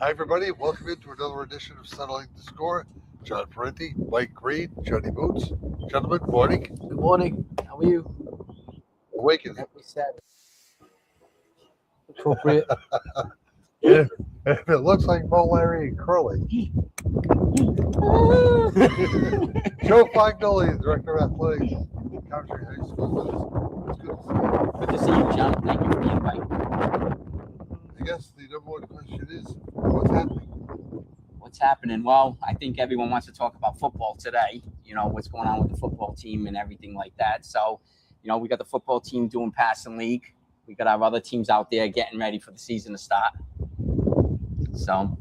Hi, everybody. Welcome into another edition of Settling the Score. John Parenti, Mike Green, Johnny Boots. Gentlemen, morning. Good morning. How are you? Awakening. Happy Saturday. Appropriate. If it looks like Mo, Larry, and Curly. Joe Fargnoli, Director of Athletics, Coventry High School. It's good to see you. Good to see you, John. Thank you for the invite. I guess the number one question is, what's happening? What's happening? Well, I think everyone wants to talk about football today. You know, what's going on with the football team and everything like that. So, we got the football team doing passing league. We got our other teams out there getting ready for the season to start. So,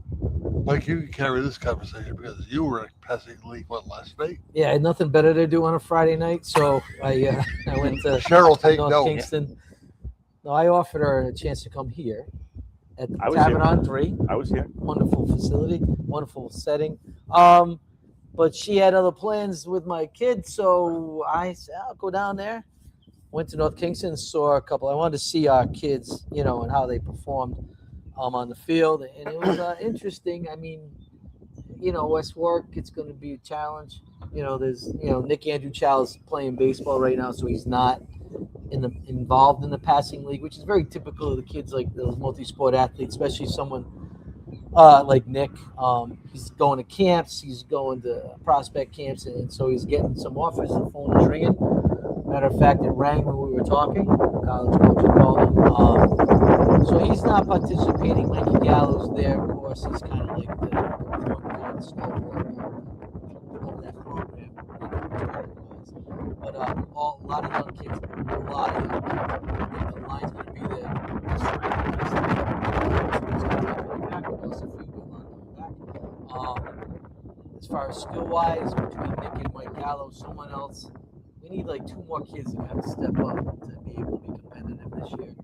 Mike, you can carry this conversation because you were at passing league last night. Yeah, I had nothing better to do on a Friday night, so I went to Cheryl, take North note. Kingston. No, I offered her a chance to come here at the I was Tavern here. on 3. I was here. Wonderful facility, wonderful setting. But she had other plans with my kids, so I said, I'll go down there. Went to North Kingston, saw a couple. I wanted to see our kids, and how they performed on the field. And it was interesting. I mean, West Warwick, it's going to be a challenge. There's, Nick Andrew Child's playing baseball right now, so he's not involved in the passing league, which is very typical of the kids like those multi-sport athletes, especially someone like Nick. He's going to camps, he's going to prospect camps, and so he's getting some offers. The phone is ringing. Matter of fact, it rang when we were talking. College coach called him. So he's not participating. Mikey Gallo's there, of course. He's kind of like the snowboard of that program. But a lot of young kids, a lot of young kids. I think the line's going to be there this Friday. It's going to take back with us if we do not come back. As far as skill-wise, between Nick and Mike Gallo, someone else, we need like 2 more kids that have to step up to be able to be competitive this year.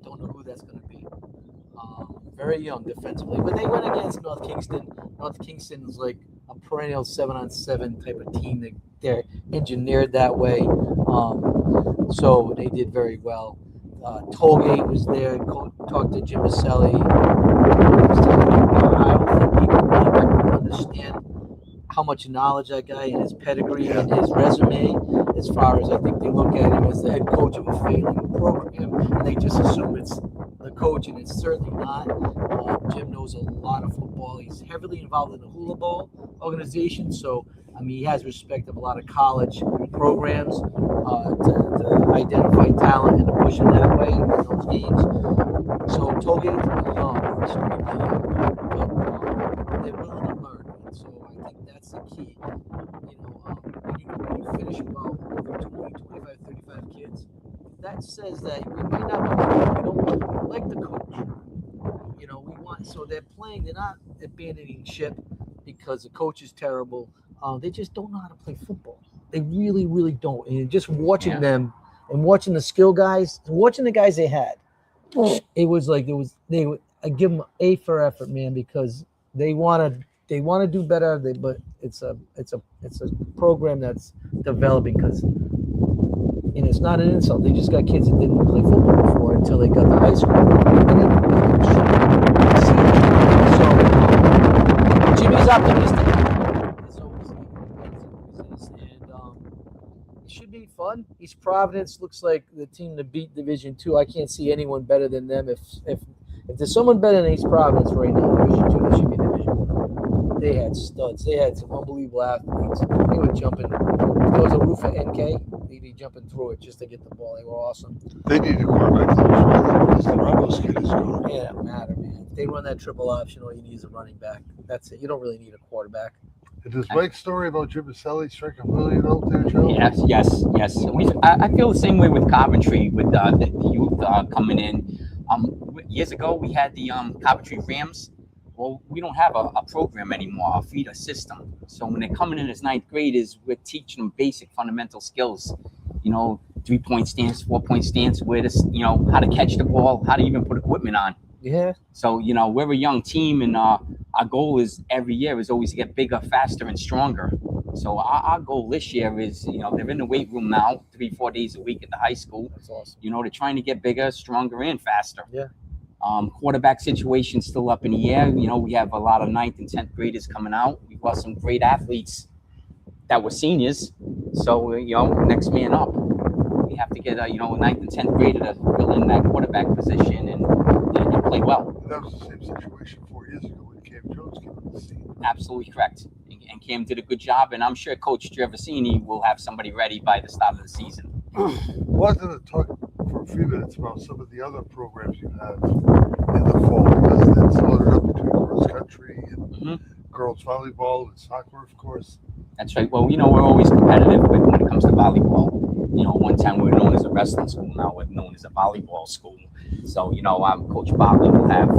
Don't know who that's going to be. Very young defensively, but they went against North Kingston. North Kingston is like a perennial 7-on-7 type of team. They're engineered that way, so they did very well. Tollgate was there. Talked to Jim Maselli. I don't think people really understand how much knowledge that guy and his pedigree and his resume, as far as I think they look at him as the head coach of a failing program, and they just assume it's the coach, and it's certainly not. Jim knows a lot of football. He's heavily involved in the hula ball organization, so he has respect of a lot of college programs to identify talent and to push them that way in those games. So Tollgate but they're willing to learn, and so I think that's the key. When you finish about over 20, 25, 35 kids, that says that we might not be good. We like the coach. We want, so they're playing. They're not abandoning ship because the coach is terrible. They just don't know how to play football. They really, really don't. And just watching them and watching the skill guys, and watching the guys they had, it was like I give them A for effort, man, because they want to do better. But it's a program that's developing because. And it's not an insult. They just got kids that didn't play football before until they got to high school. So Jimmy's optimistic. As always, and it should be fun. East Providence looks like the team to beat Division II. I can't see anyone better than them. If there's someone better than East Providence right now, Division II, they should be Division I. They had studs. They had some unbelievable athletes. They were jumping. There was a roof at NK. They'd be jumping through it just to get the ball. They were awesome. They need a quarterback because the Ramos kid is going. Yeah, it doesn't matter, man. If they run that triple option, all you need is a running back. That's it. You don't really need a quarterback. And does Mike's story about Jim Maselli strike a million out there, Joe? Yes. I feel the same way with Coventry, with the youth coming in. Years ago, we had the Coventry Rams. Well, we don't have a program anymore, a feeder system. So when they're coming in as 9th graders, we're teaching them basic fundamental skills. 3-point stance, 4-point stance, where to, how to catch the ball, how to even put equipment on. Yeah. So, we're a young team, and our goal is every year is always to get bigger, faster, and stronger. So our goal this year is, they're in the weight room now, 3-4 days a week at the high school. That's awesome. They're trying to get bigger, stronger, and faster. Yeah. Quarterback situation still up in the air. You know, we have a lot of 9th and 10th graders coming out. We've got some great athletes that were seniors. So, you know, next man up. We have to get a 9th and 10th grader to fill in that quarterback position and play well. That was the same situation 4 years ago when Cam Jones came on the scene. Absolutely correct. And Cam did a good job, and I'm sure Coach Gervasini will have somebody ready by the start of the season. Wanted to talk for a few minutes about some of the other programs you have in the fall, because it's loaded up between cross country and girls volleyball and soccer, of course. That's right. Well, you know, we're always competitive when it comes to volleyball. You know, one time we were known as a wrestling school, now we're known as a volleyball school. So, you know, Coach Bartlett will have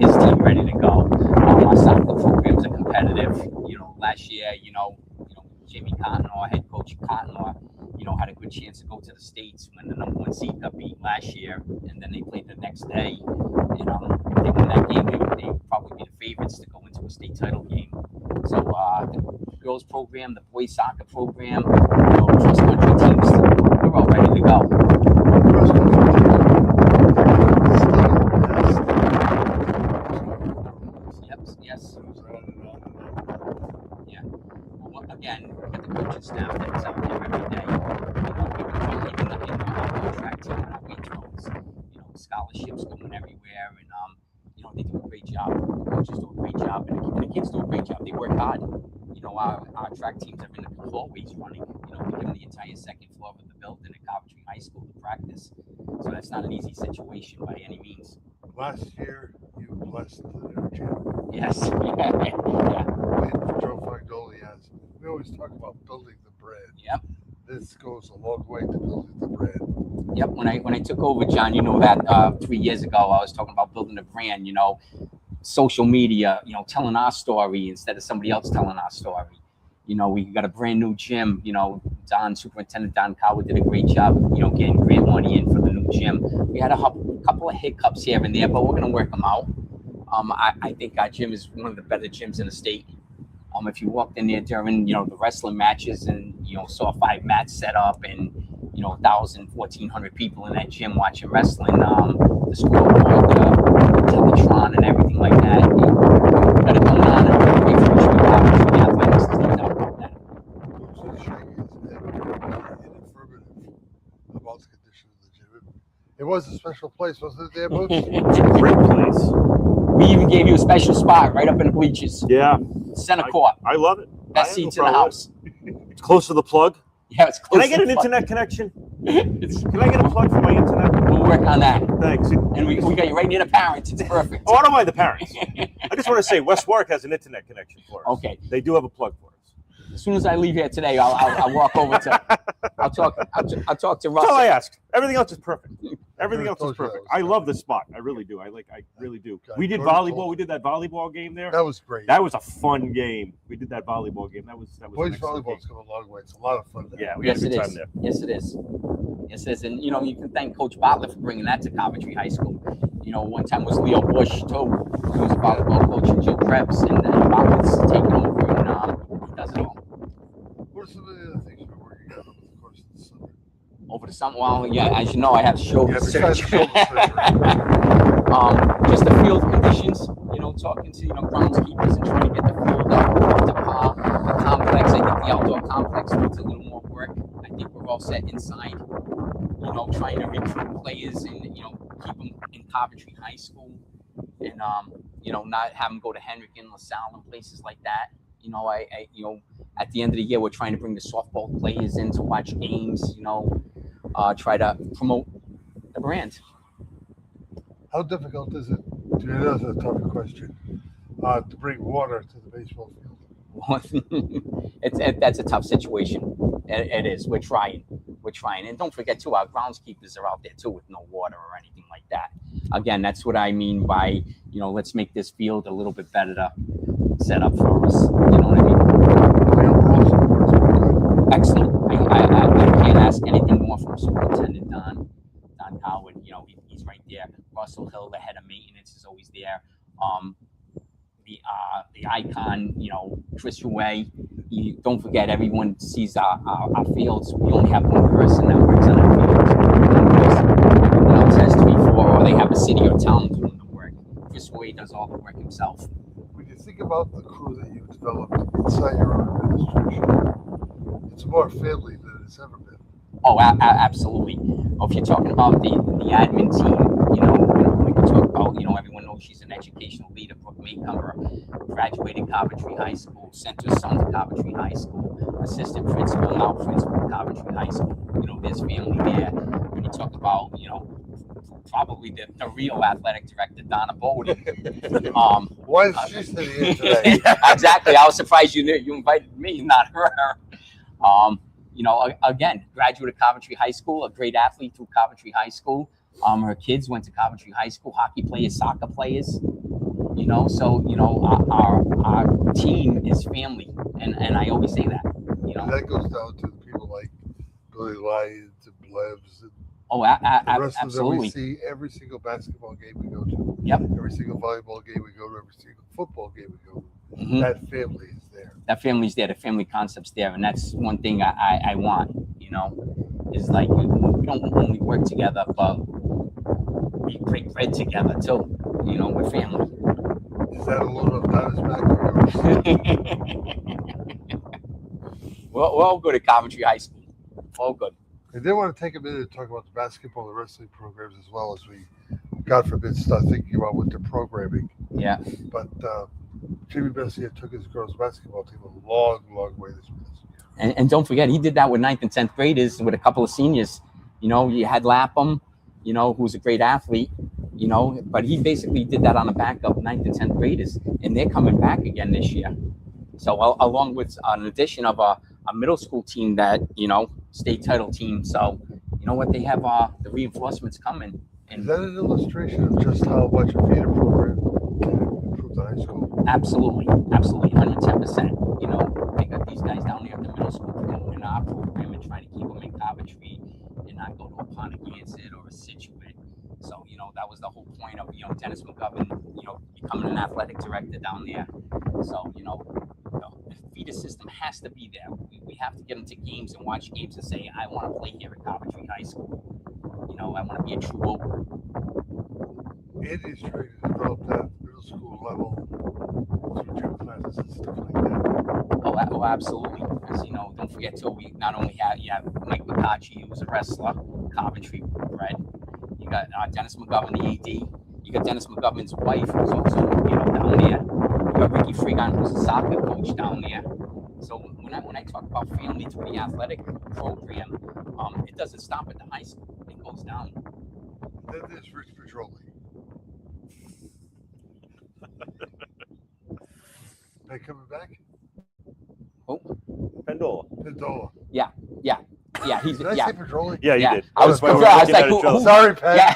his team ready to go. Our soccer programs are competitive. You know, last year, Jimmy Cotton, our head coach Cotton, had a good chance to go to the States when the #1 seed got beat last year, and then they played the next day. And if they win that game, they would probably be the favorites to go into a state title game. So the girls program, the boys soccer program, cross country teams, we're all ready to go. Cross country Yes. Yeah. Well, again, we got the coaching staff that's out there every day. Even our track team and our weight throws, scholarships going everywhere, and they do a great job. The coaches do a great job, and the kids do a great job. They work hard. Our track teams are in the hallways running. We give them the entire second floor of the building at Coventry High School to practice. So that's not an easy situation by any means. Last year, you blessed the gym. Yes. Joe Fargnoli has. We always talk about building the brand. Yep. This goes a long way to building the brand. Yep. When I took over, John, that 3 years ago, I was talking about building a brand. Social media. Telling our story instead of somebody else telling our story. We got a brand new gym. Superintendent Don Coward did a great job. Getting grant money in for the new gym. We had a couple of hiccups here and there, but we're gonna work them out. I think our gym is one of the better gyms in the state. If you walked in there during, the wrestling matches and, saw 5 mats set up and, 1,000, 1,400 people in that gym watching wrestling, the scoreboard, the Teletron and everything like that. Got it going on and we the athletics and stuff about that. What's interesting is informative about the condition of the gym. It was a special place, wasn't it, there, Boots? It's a great place. We even gave you a special spot right up in the bleachers. Yeah. Center court. I love it. Best seats in the house. It's close to the plug. Yeah, it's close. Can I get an internet connection? Can I get a plug for my internet? We'll work on that. Thanks. And we got you right near the parents. It's perfect. Oh, I don't mind the parents. I just want to say West Warwick has an internet connection for us. Okay. They do have a plug for us. As soon as I leave here today, I'll walk over to. I'll talk to That's Russell. all I asked. Everything else is perfect. Everything else is told you that perfect. was I love this spot. I really do. I really do. Okay. We did volleyball. We did that volleyball game there. That was great. That was a fun game. We did that volleyball game. That was. Boys an excellent volleyball's game. come a long way. It's a lot of fun. Yeah, we had Yes, a it good time is. there. Yes, it is. Yes, it is. And you can thank Coach Bartlett for bringing that to Coventry High School. One time was Leo Bush too. He was a volleyball coach and Joe Krebs, and Bartlett's taken over and he does it all. What are some of the other things you've been working on over the course of the summer? Over the summer, well, yeah, as you know, I have shoulder Yeah, besides surgery. shoulder surgery. Just the field conditions, talking to, groundskeepers and trying to get the field up to par. The complex, I think the outdoor complex needs a little more work. I think we're all set inside, trying to recruit players and, keep them in Coventry High School and, not have them go to Henrican, LaSalle and places like that. At the end of the year, we're trying to bring the softball players in to watch games, try to promote the brand. How difficult is it? That's a tough question. To bring water to the baseball field. That's a tough situation. It is. We're trying, and don't forget too, our groundskeepers are out there too with no water or anything like that. Again, that's what I mean by let's make this field a little bit better to set up for us. You know what I mean? The overall support's been good. Excellent. I can't ask anything more from Superintendent Don Howard. He's right there. Russell Hill, the head of maintenance, is always there. The icon, Chris Rouet. Don't forget, everyone sees our fields. We only have one person that works on our fields. Everyone else has 3, 4, or they have a city or town all the work himself. When you think about the crew that you've developed inside your own administration, it's more family than it's ever been. Oh, absolutely. If you're talking about the admin team, we can talk about, everyone knows she's an educational leader. Brooke Maycomer graduated Coventry High School, sent her son to Coventry High School, assistant principal, now principal at Coventry High School. There's family there. When you talk about, probably the real athletic director, Donna Bowden. Why is she sitting here today? Exactly. I was surprised you invited me, not her. Again, graduate of Coventry High School, a great athlete through Coventry High School. Her kids went to Coventry High School, hockey players, soccer players. Our team is family, and I always say that. And that goes down to the people like Billy Lyons and Blevs and the rest absolutely. of them we see every single basketball game we go to. Yep. Every single volleyball game we go to. Every single football game we go to. Mm-hmm. That family is there. That family's there. The family concept's there, and that's one thing I want. Is like we don't only work together, but we break bread together too. We're family. Is that a load of Donna's back? We're all good at Coventry High School. All good. I did want to take a minute to talk about the basketball and wrestling programs as well as we, God forbid, start thinking about winter programming. Yeah. But Jimmy Bessier took his girls basketball team a long, long way this year. And don't forget, he did that with 9th and 10th graders with a couple of seniors. You had Lapham, who's a great athlete, but he basically did that on the back of 9th and 10th graders, and they're coming back again this year. So along with an addition of a middle school team that, state title team. So, what, they have the reinforcements coming. And is that an illustration of just how much a feeder program can improve the high school? Absolutely, 110%. They got these guys down there at the middle school in our program and trying to keep them in Coventry and not go to a Pontiac or a Situate. So, that was the whole point of, Dennis McGovern, becoming an athletic director down there. So, the feeder system has to be there. We have to get into games and watch games and say, I want to play here at Coventry High School. I want to be a true Oak. Andy's trying to develop that middle school level through gym classes and stuff like that. Oh, absolutely. Because, don't forget, too, we not only have, Mike McCarthy, who was a wrestler, Coventry bred. You got Dennis McGovern, the AD. You got Dennis McGovern's wife, who's also, down there. You got Ricky Frigon, who's a soccer coach down there. So when I talk about family through the athletic program, it doesn't stop at the high school. It goes down. Then there's Rich Petroli. They coming back? Oh, Pendola. Yeah, he's Did I say Petroli? Yeah, you Yeah. did. I was That's why we're confused. I was looking like, at each other. Sorry, Pat. Yeah.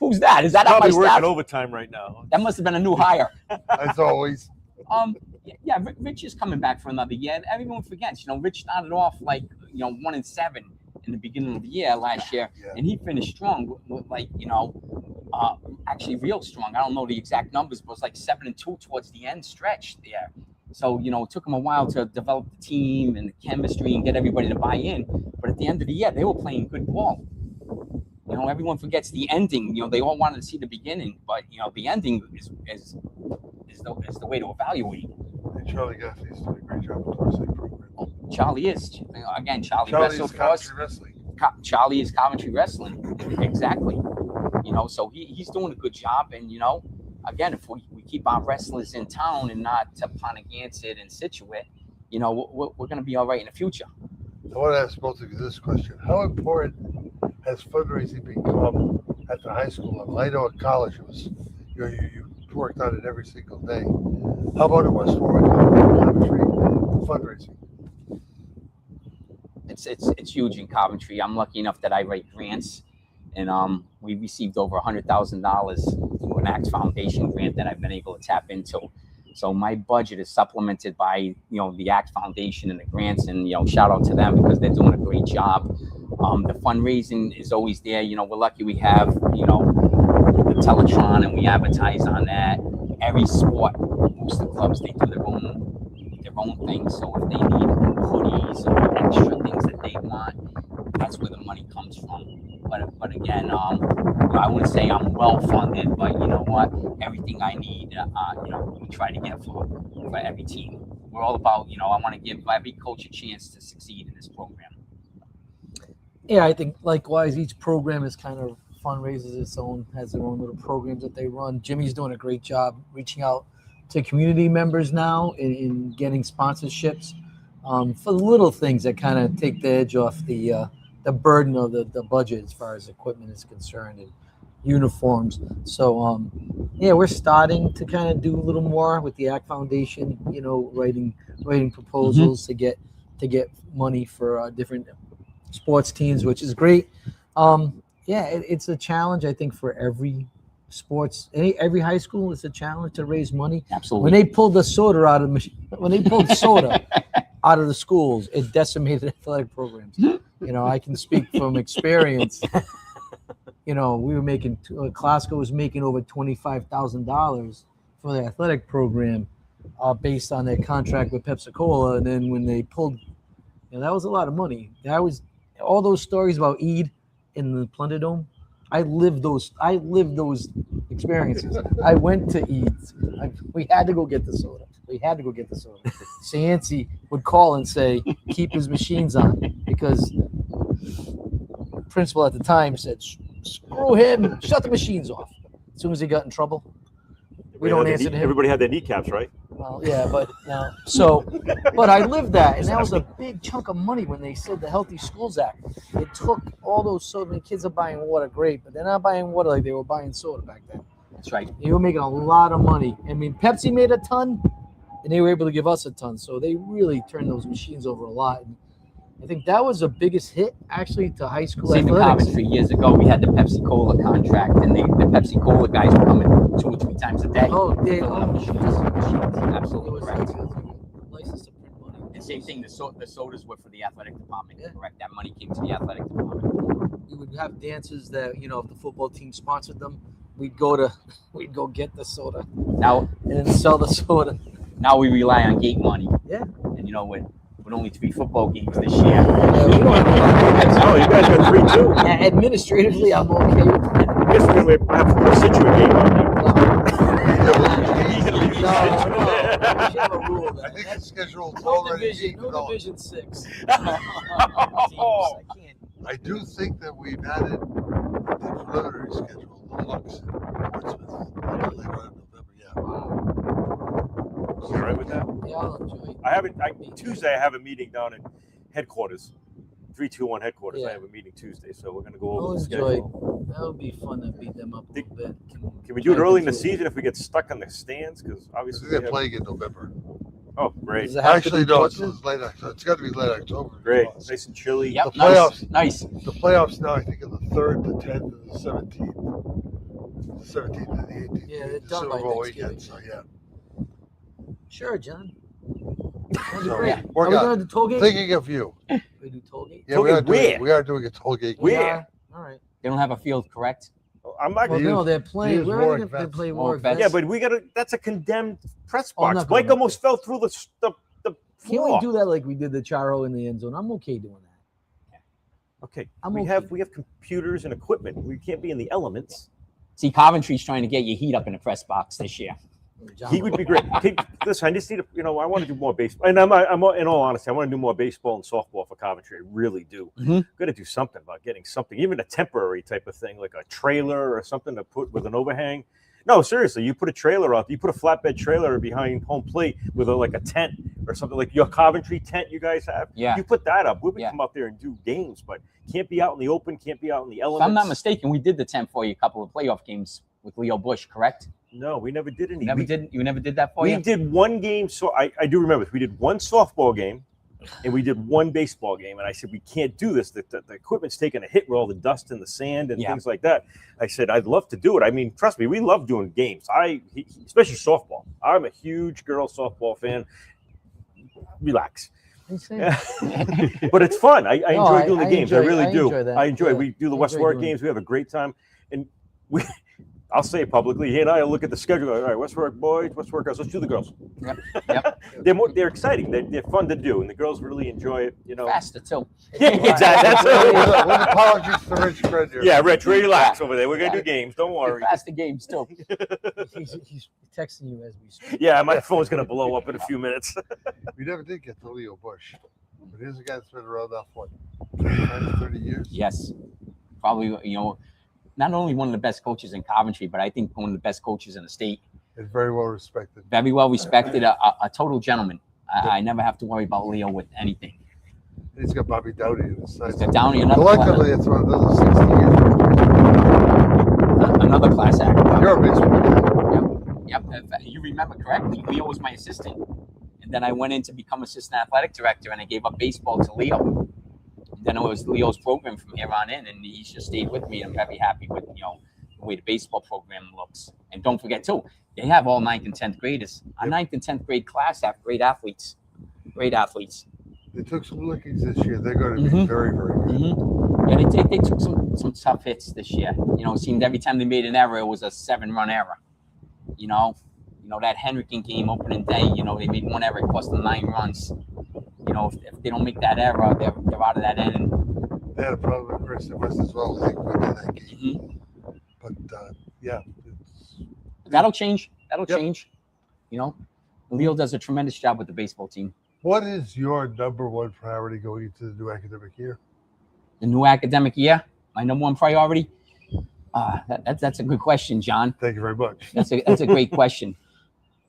Who's that? Is that up my Probably working staff? overtime right now. That must have been a new hire. As always. Rich is coming back for another year. Everyone forgets, Rich started off like, 1-7 in the beginning of the year last year, Yeah. and he finished strong, actually real strong. I don't know the exact numbers, but it was like 7-2 towards the end stretch there. So, it took him a while to develop the team and the chemistry and get everybody to buy in. But at the end of the year, they were playing good ball. Everyone forgets the ending. They all wanted to see the beginning, but the ending is the way to evaluate. And Charlie Gaffney's doing a great job with the wrestling program. Oh, Charlie is again. Charlie Charlie wrestled is for us. Coventry Wrestling. Charlie is Coventry Wrestling, exactly. So he's doing a good job, and again, if we keep our wrestlers in town and not to Pontiac and Situate, we're going to be all right in the future. I want to ask both of you this question: how important has fundraising become at the high school level? I know at college it was, you worked on it every single day. How about in West Warwick, Coventry, fundraising? It's huge in Coventry. I'm lucky enough that I write grants, and we received over $100,000 through an ACT Foundation grant that I've been able to tap into. So my budget is supplemented by the ACT Foundation and the grants, and shout out to them because they're doing a great job. The fundraising is always there. We're lucky we have the Teletron, and we advertise on that. Every sport, most of the clubs, they do their own thing. So if they need hoodies or extra things that they want, that's where the money comes from. but again, I wouldn't say I'm well funded, but you know what? Everything I need, we try to get for every team. We're all about, I want to give every coach a chance to succeed in this program. Yeah, I think likewise, each program is kind of fundraises its own, has their own little programs that they run. Jimmy's doing a great job reaching out to community members now in getting sponsorships for the little things that kind of take the edge off the burden of the budget as far as equipment is concerned and uniforms. So yeah, we're starting to kind of do a little more with the ACT Foundation, writing proposals to get money for different sports teams, which is great. Yeah, it's a challenge, I think, for every sports, every high school. It's a challenge to raise money. Absolutely. When they pulled the soda out of out of the schools, it decimated athletic programs. I can speak from experience. We were making Glasgow was making over $25,000 for the athletic program, based on their contract with Pepsi-Cola, and then when they pulled, that was a lot of money. That was all those stories about Eid in the Plunder Dome. I lived those experiences. I went to Eid's. We had to go get the soda. Cianci would call and say, keep his machines on, because the principal at the time said, screw him, shut the machines off. As soon as he got in trouble, we don't answer to him. Everybody had their kneecaps, right? Well, yeah, but I lived that, and that was a big chunk of money when they said the Healthy Schools Act. It took all those soda. The kids are buying water, great, but they're not buying water like they were buying soda back then. That's right. They were making a lot of money. I mean, Pepsi made a ton, and they were able to give us a ton. So they really turned those machines over a lot. And I think that was the biggest hit, actually, to high school Same in athletics. Coventry years ago. We had the Pepsi-Cola contract, and the Pepsi-Cola guys were coming 2 or 3 times a day. Oh, they filling up machines. Absolutely correct. License to print money. And same thing, the sodas were for the athletic department. Yeah. Correct. That money came to the athletic department. We would have dances that, if the football team sponsored them, we'd go get the soda Now and sell the soda. Now we rely on gate money. Yeah. And with only 3 football games this year. Yeah, we don't have Oh, you guys got 3 too. administratively, I'm okay with that. I guess we're going to have to put a Situate game on there. No. We should have a rule I that. think it's scheduled No already. division, no Division 6. I can't. I do think that we've added the preliminary schedule, the Lux in Portsmouth. Later on in November, yeah. You all right with that? Yeah, I'll enjoy it. Tuesday I have a meeting down at headquarters, 321 headquarters. Yeah. I have a meeting Tuesday, so we're going to go I'll over the enjoy it. schedule. That would be fun to beat them up a little bit. Can we do it early in the season if we get stuck on the stands? Because I obviously think they're playing in November. Oh, great. Does it have to Actually, be no, Portsmouth? it's late October. It's got to be late October. Great. Nice and chilly. Yep. The playoffs. Nice. The playoffs now, I think, are the 3rd, the 10th, and the 17th. The 17th and the 18th. Yeah, they're The done by Super Bowl Thanksgiving. weekend, so yeah. Sure, John. That'd be So, great. work Are we out. going to do toll gate? Thinking of you. We do toll gate? Yeah, Toll gate we are doing a toll gate. Where? Yeah. All right. They don't have a field, correct? I'm not Well, going to. no, they're playing. use Where are Warwick they going to Vets. play Warwick Warwick Vets. Yeah, but we got to. That's a condemned press Oh, I'm box. not going Blake up almost fell through the Can't floor. we do that like we did the Charo in the end zone? I'm okay doing that. Okay, I'm we okay. have computers and equipment. We can't be in the elements. See, Coventry's trying to get your heat up in the press box this year. John, He would be great. Hey, listen, I just need to, I want to do more baseball. And I'm in all honesty, I want to do more baseball and softball for Coventry. I really do. Mhm. Got to do something about getting something, even a temporary type of thing, like a trailer or something to put with an overhang. No, seriously, you put a trailer out. You put a flatbed trailer behind home plate with like a tent or something like your Coventry tent you guys have. Yeah. You put that up. We would Yeah. come out there and do games, but can't be out in the open. Can't be out in the If elements. I'm not mistaken, we did the tent for you a couple of playoff games with Leo Bush, correct? No, we never did any. You never did that for We you? did one game. So I do remember this. We did one softball game and we did one baseball game. And I said, we can't do this. The equipment's taking a hit with all the dust and the sand and Yeah. things like that. I said, I'd love to do it. I mean, trust me, we love doing games. Especially softball. I'm a huge girls softball fan. Relax. I'm saying- But it's fun. I enjoy doing the I games. enjoy- I really I do. enjoy that. I enjoy it. Yeah. We do the I West enjoy Warwick doing it. games. We have a great time. And I'll say it publicly. He and I will look at the schedule. All right, what's work boys? What's work girls? Let's do the girls. Yep. They're exciting. They're fun to do, and the girls really enjoy it. You know. Faster too. Yeah, exactly. That's With apologies to Rich Fred here. Yeah, Rich, relax over there. We're gonna do games. Don't worry. Faster games too. He's texting you as we speak. Yeah, my phone's gonna blow up in a few minutes. We never did get to Leo Bush. But here's a guy that's been around now for 30 years. Yes, probably. Not only one of the best coaches in Coventry, but I think one of the best coaches in the state. And very well respected. Very well respected, a total gentleman. I never have to worry about Leo with anything. He's got Bobby Downey in his side. He's got Downey, another Collectively, it's one of those 60 years. another class act. You're a baseball guy. Yep. If you remember correctly, Leo was my assistant. And then I went in to become assistant athletic director, and I gave up baseball to Leo. Then it was Leo's program from here on in, and he's just stayed with me. And I'm very happy with the way the baseball program looks. And don't forget too, they have all 9th and 10th graders. Our 9th and 10th grade class have great athletes. Great athletes. They took some lickings this year. They're going to be very, very good. Yeah, they took some tough hits this year. It seemed every time they made an error, it was a 7-run error. That Henrican game opening day, they made one error, it cost them 9 runs. If they don't make that error, they're out of that inning. They had a problem with Chris West as well. I think we did that game. But yeah, that'll change. That'll change. Leo does a tremendous job with the baseball team. What is your number one priority going into the new academic year? The new academic year, my number one priority. That's a good question, John. Thank you very much. That's a great question.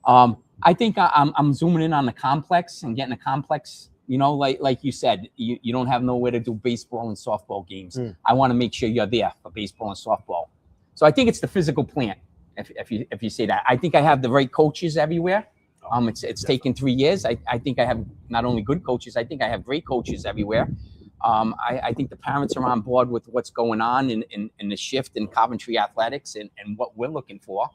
I think I'm zooming in on the complex and getting a complex. Like you said, you don't have nowhere to do baseball and softball games. I want to make sure you're there for baseball and softball. So I think it's the physical plant. If you say that, I think I have the right coaches everywhere. It's taken 3 years. I think I have not only good coaches, I think I have great coaches everywhere. I think the parents are on board with what's going on in the shift in Coventry athletics and what we're looking for.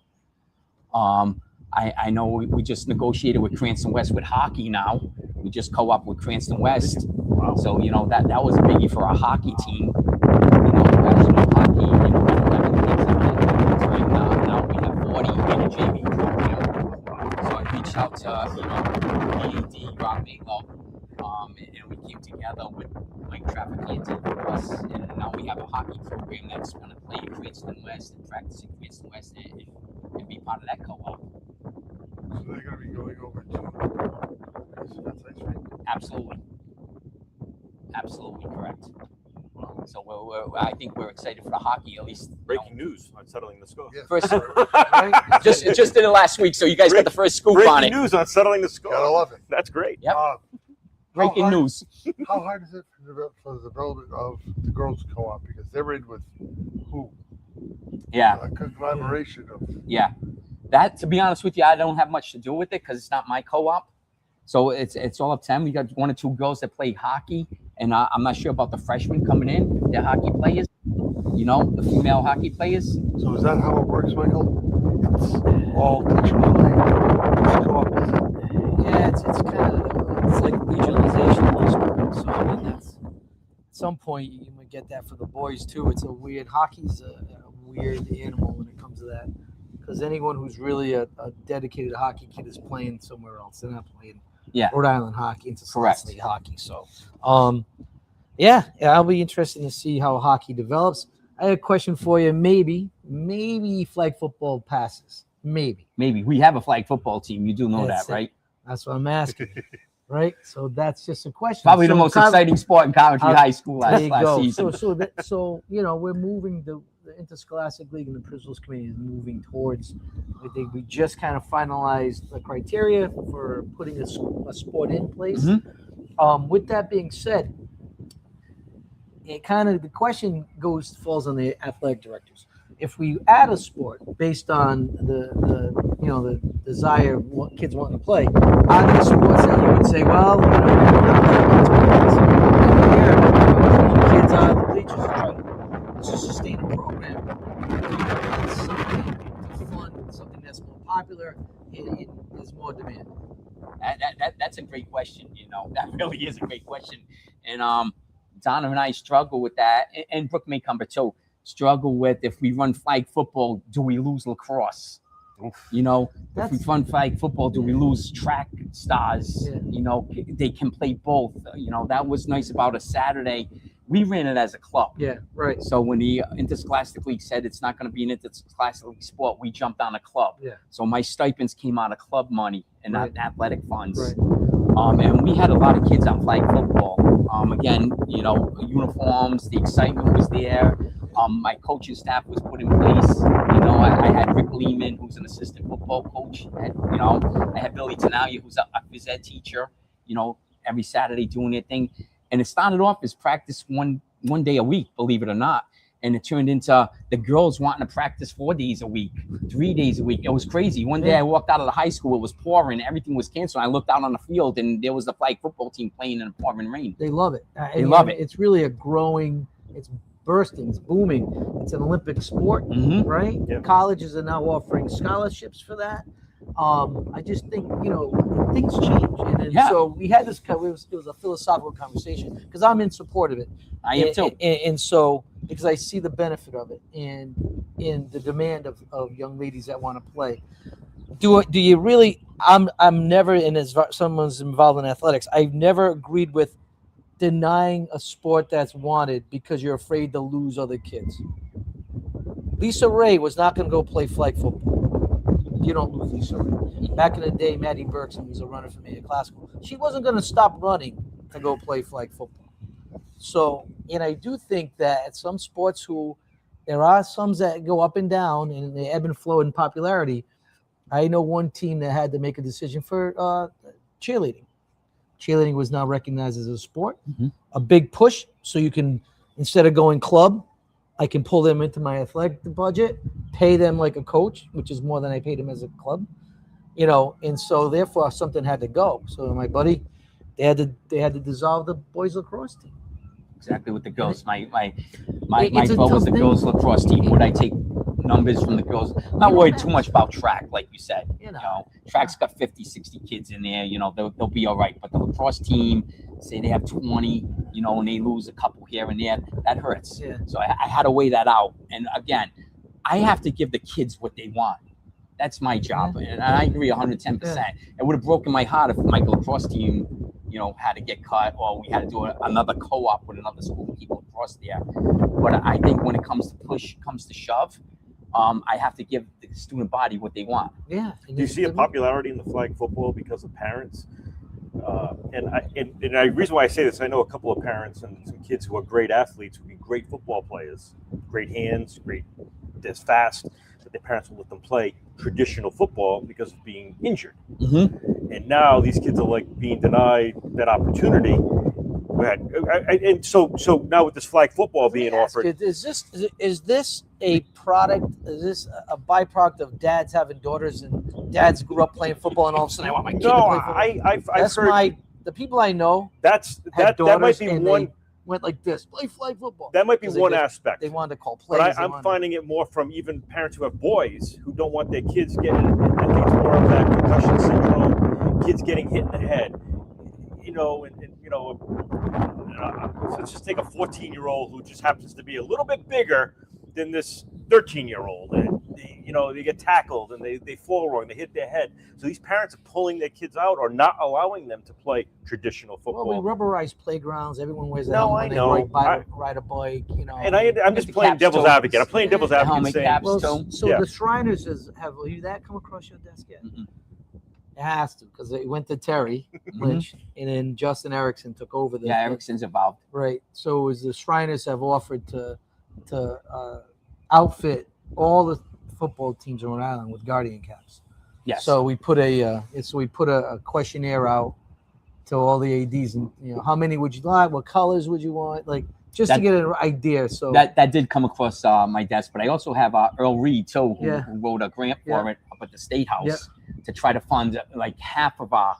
I know we just negotiated with Cranston West with hockey now. We just co-op with Cranston West. Wow. So, that was a biggie for our hockey team. National hockey, right now we have 40 in a JV program. So I reached out to, AAD, Rob Mako, and we came together with Mike Traficante for us. And now we have a hockey program that's going to play at Cranston West and practice at Cranston West and be part of that co-op. So they're going to be going over to ice rink? Absolutely correct. So I think we're excited for the hockey, at least. Breaking news on settling the score. Yeah. First, just did it last week, so you guys got the first scoop on it. Breaking news on settling the score. Gotta love it. That's great. Yep. Breaking news. How hard is it for the development of the girls' co-op? Because they're in with who? Yeah. A conglomeration of. Yeah. That, to be honest with you, I don't have much to do with it because it's not my co-op. So it's all up to them. We got 1 or 2 girls that play hockey, and I'm not sure about the freshmen coming in. They're hockey players, the female hockey players. So is that how it works, Michael? It's all teachable. Yeah, it's like regionalization of the sport. So I mean, that's at some point you might get that for the boys too. It's a weird hockey's a weird animal when it comes to that. Because anyone who's really a dedicated hockey kid is playing somewhere else. They're not playing Rhode Island hockey into League hockey. So, I'll be interested to see how hockey develops. I have a question for you. Maybe flag football passes. Maybe. We have a flag football team. You do know That's that, right? That's what I'm asking. Right? So that's just a question. Probably the most exciting sport in Coventry High School last season. So we're moving the Interscholastic League and the Principals Committee is moving towards. I think we just kind of finalized the criteria for putting a sport in place. With that being said, the question falls on the athletic directors. If we add a sport based on the desire of what kids want to play, are there sports that you would say, well, kids on the bleachers to sustain a program? It's something fun, something that's more popular, there's more demand. That's a great question. That really is a great question. And Donna and I struggle with that, and Brooke Maycumber too. struggle with if we run flag football, do we lose lacrosse? You know, if we run flag football, do we lose track stars? Yeah. You know, they can play both. You know, that was nice about a Saturday. We ran it as a club. Yeah, right. So when the Interscholastic League said it's not going to be an Interscholastic League sport, we jumped on a club. Yeah. So my stipends came out of club money and not athletic funds. Right. And we had a lot of kids on flag football. Again, you know, uniforms, the excitement was there. My coaching staff was put in place. You know, I had Rick Lehman, who's an assistant football coach. You know, I had Billy Tenaglia, who's a phys ed teacher, you know, every Saturday doing their thing. And it started off as practice one day a week, believe it or not. And it turned into the girls wanting to practice 4 days a week, 3 days a week. It was crazy. One day I walked out of the high school, it was pouring, everything was canceled. I looked out on the field and there was the flag football team playing in the pouring rain. They love it. They love it. It's really a growing, it's bursting, it's booming. It's an Olympic sport, right? Yep. Colleges are now offering scholarships for that. I just think, you know, things change. And so we had this, it was a philosophical conversation because I'm in support of it. I am too. And so, because I see the benefit of it and in the demand of young ladies that want to play. Do you really, I'm never, and as someone's involved in athletics, I've never agreed with denying a sport that's wanted because you're afraid to lose other kids. Lisa Ray was not going to go play flag football. You don't lose Lisa Ray. Back in the day, Maddie Berkson was a runner for me at classical. She wasn't going to stop running to go play flag football. So, and I do think that at some sports there are some that go up and down and they ebb and flow in popularity. I know one team that had to make a decision for cheerleading. Cheerleading was now recognized as a sport. A big push, so you can, instead of going club, I can pull them into my athletic budget, pay them like a coach, which is more than I paid them as a club, you know. And so therefore something had to go. So my buddy, they had to dissolve the boys lacrosse team. Exactly with the girls. My It's a goal was tough the thing. girls lacrosse team. Would I take numbers from the girls? I'm not worried too much about track, like you said. You know. You know, track's got 50, 60 kids in there. You know, they'll be all right. But the lacrosse team, say they have 20, you know, and they lose a couple here and there, that hurts. Yeah. So I had to weigh that out. And again, I have to give the kids what they want. That's my job. And I agree 110%. It would have broken my heart if my lacrosse team, you know, had to get cut or we had to do another co-op with another school to keep lacrosse there. But I think when it comes to shove, I have to give the student body what they want. Yeah. Do you see a popularity in the flag football because of parents? And the reason why I say this, I know a couple of parents and some kids who are great athletes, who would be great football players, great hands, great, as fast, but their parents will let them play traditional football because of being injured. And now these kids are like being denied that opportunity. Go ahead. And so now with this flag football being offered, Is this a product? Is this a byproduct of dads having daughters and dads grew up playing football and all of a sudden I want my kid to play football? I've heard the people I know that might be and one. they went like this, play flag football. That might be one aspect. They wanted to call plays. But I'm finding it more from even parents who have boys who don't want their kids getting. I think it's more of that concussion syndrome, kids getting hit in the head. You know, so let's just take a 14-year-old who just happens to be a little bit bigger than this 13-year-old. And they get tackled and they fall wrong, they hit their head. So these parents are pulling their kids out or not allowing them to play traditional football. Well, we rubberized playgrounds. Everyone wears a No, helmet I when they know. ride a bike. You know, And I'm just playing caps devil's too. advocate. I'm playing devil's advocate. helmet Saying, caps. Well, so Yeah. the Shriners have you that come across your desk yet? It has to, because it went to Terry Lynch, and then Justin Erickson took over the. Yeah, Erickson's involved. Right. So as the Shriners have offered to outfit all the football teams in Rhode Island with Guardian caps. Yes. So we put a questionnaire out to all the ADs, and how many would you like? What colors would you want? Like just to get an idea. So that did come across my desk, but I also have Earl Reed too, who wrote a grant for it up at the State House to try to fund like half of our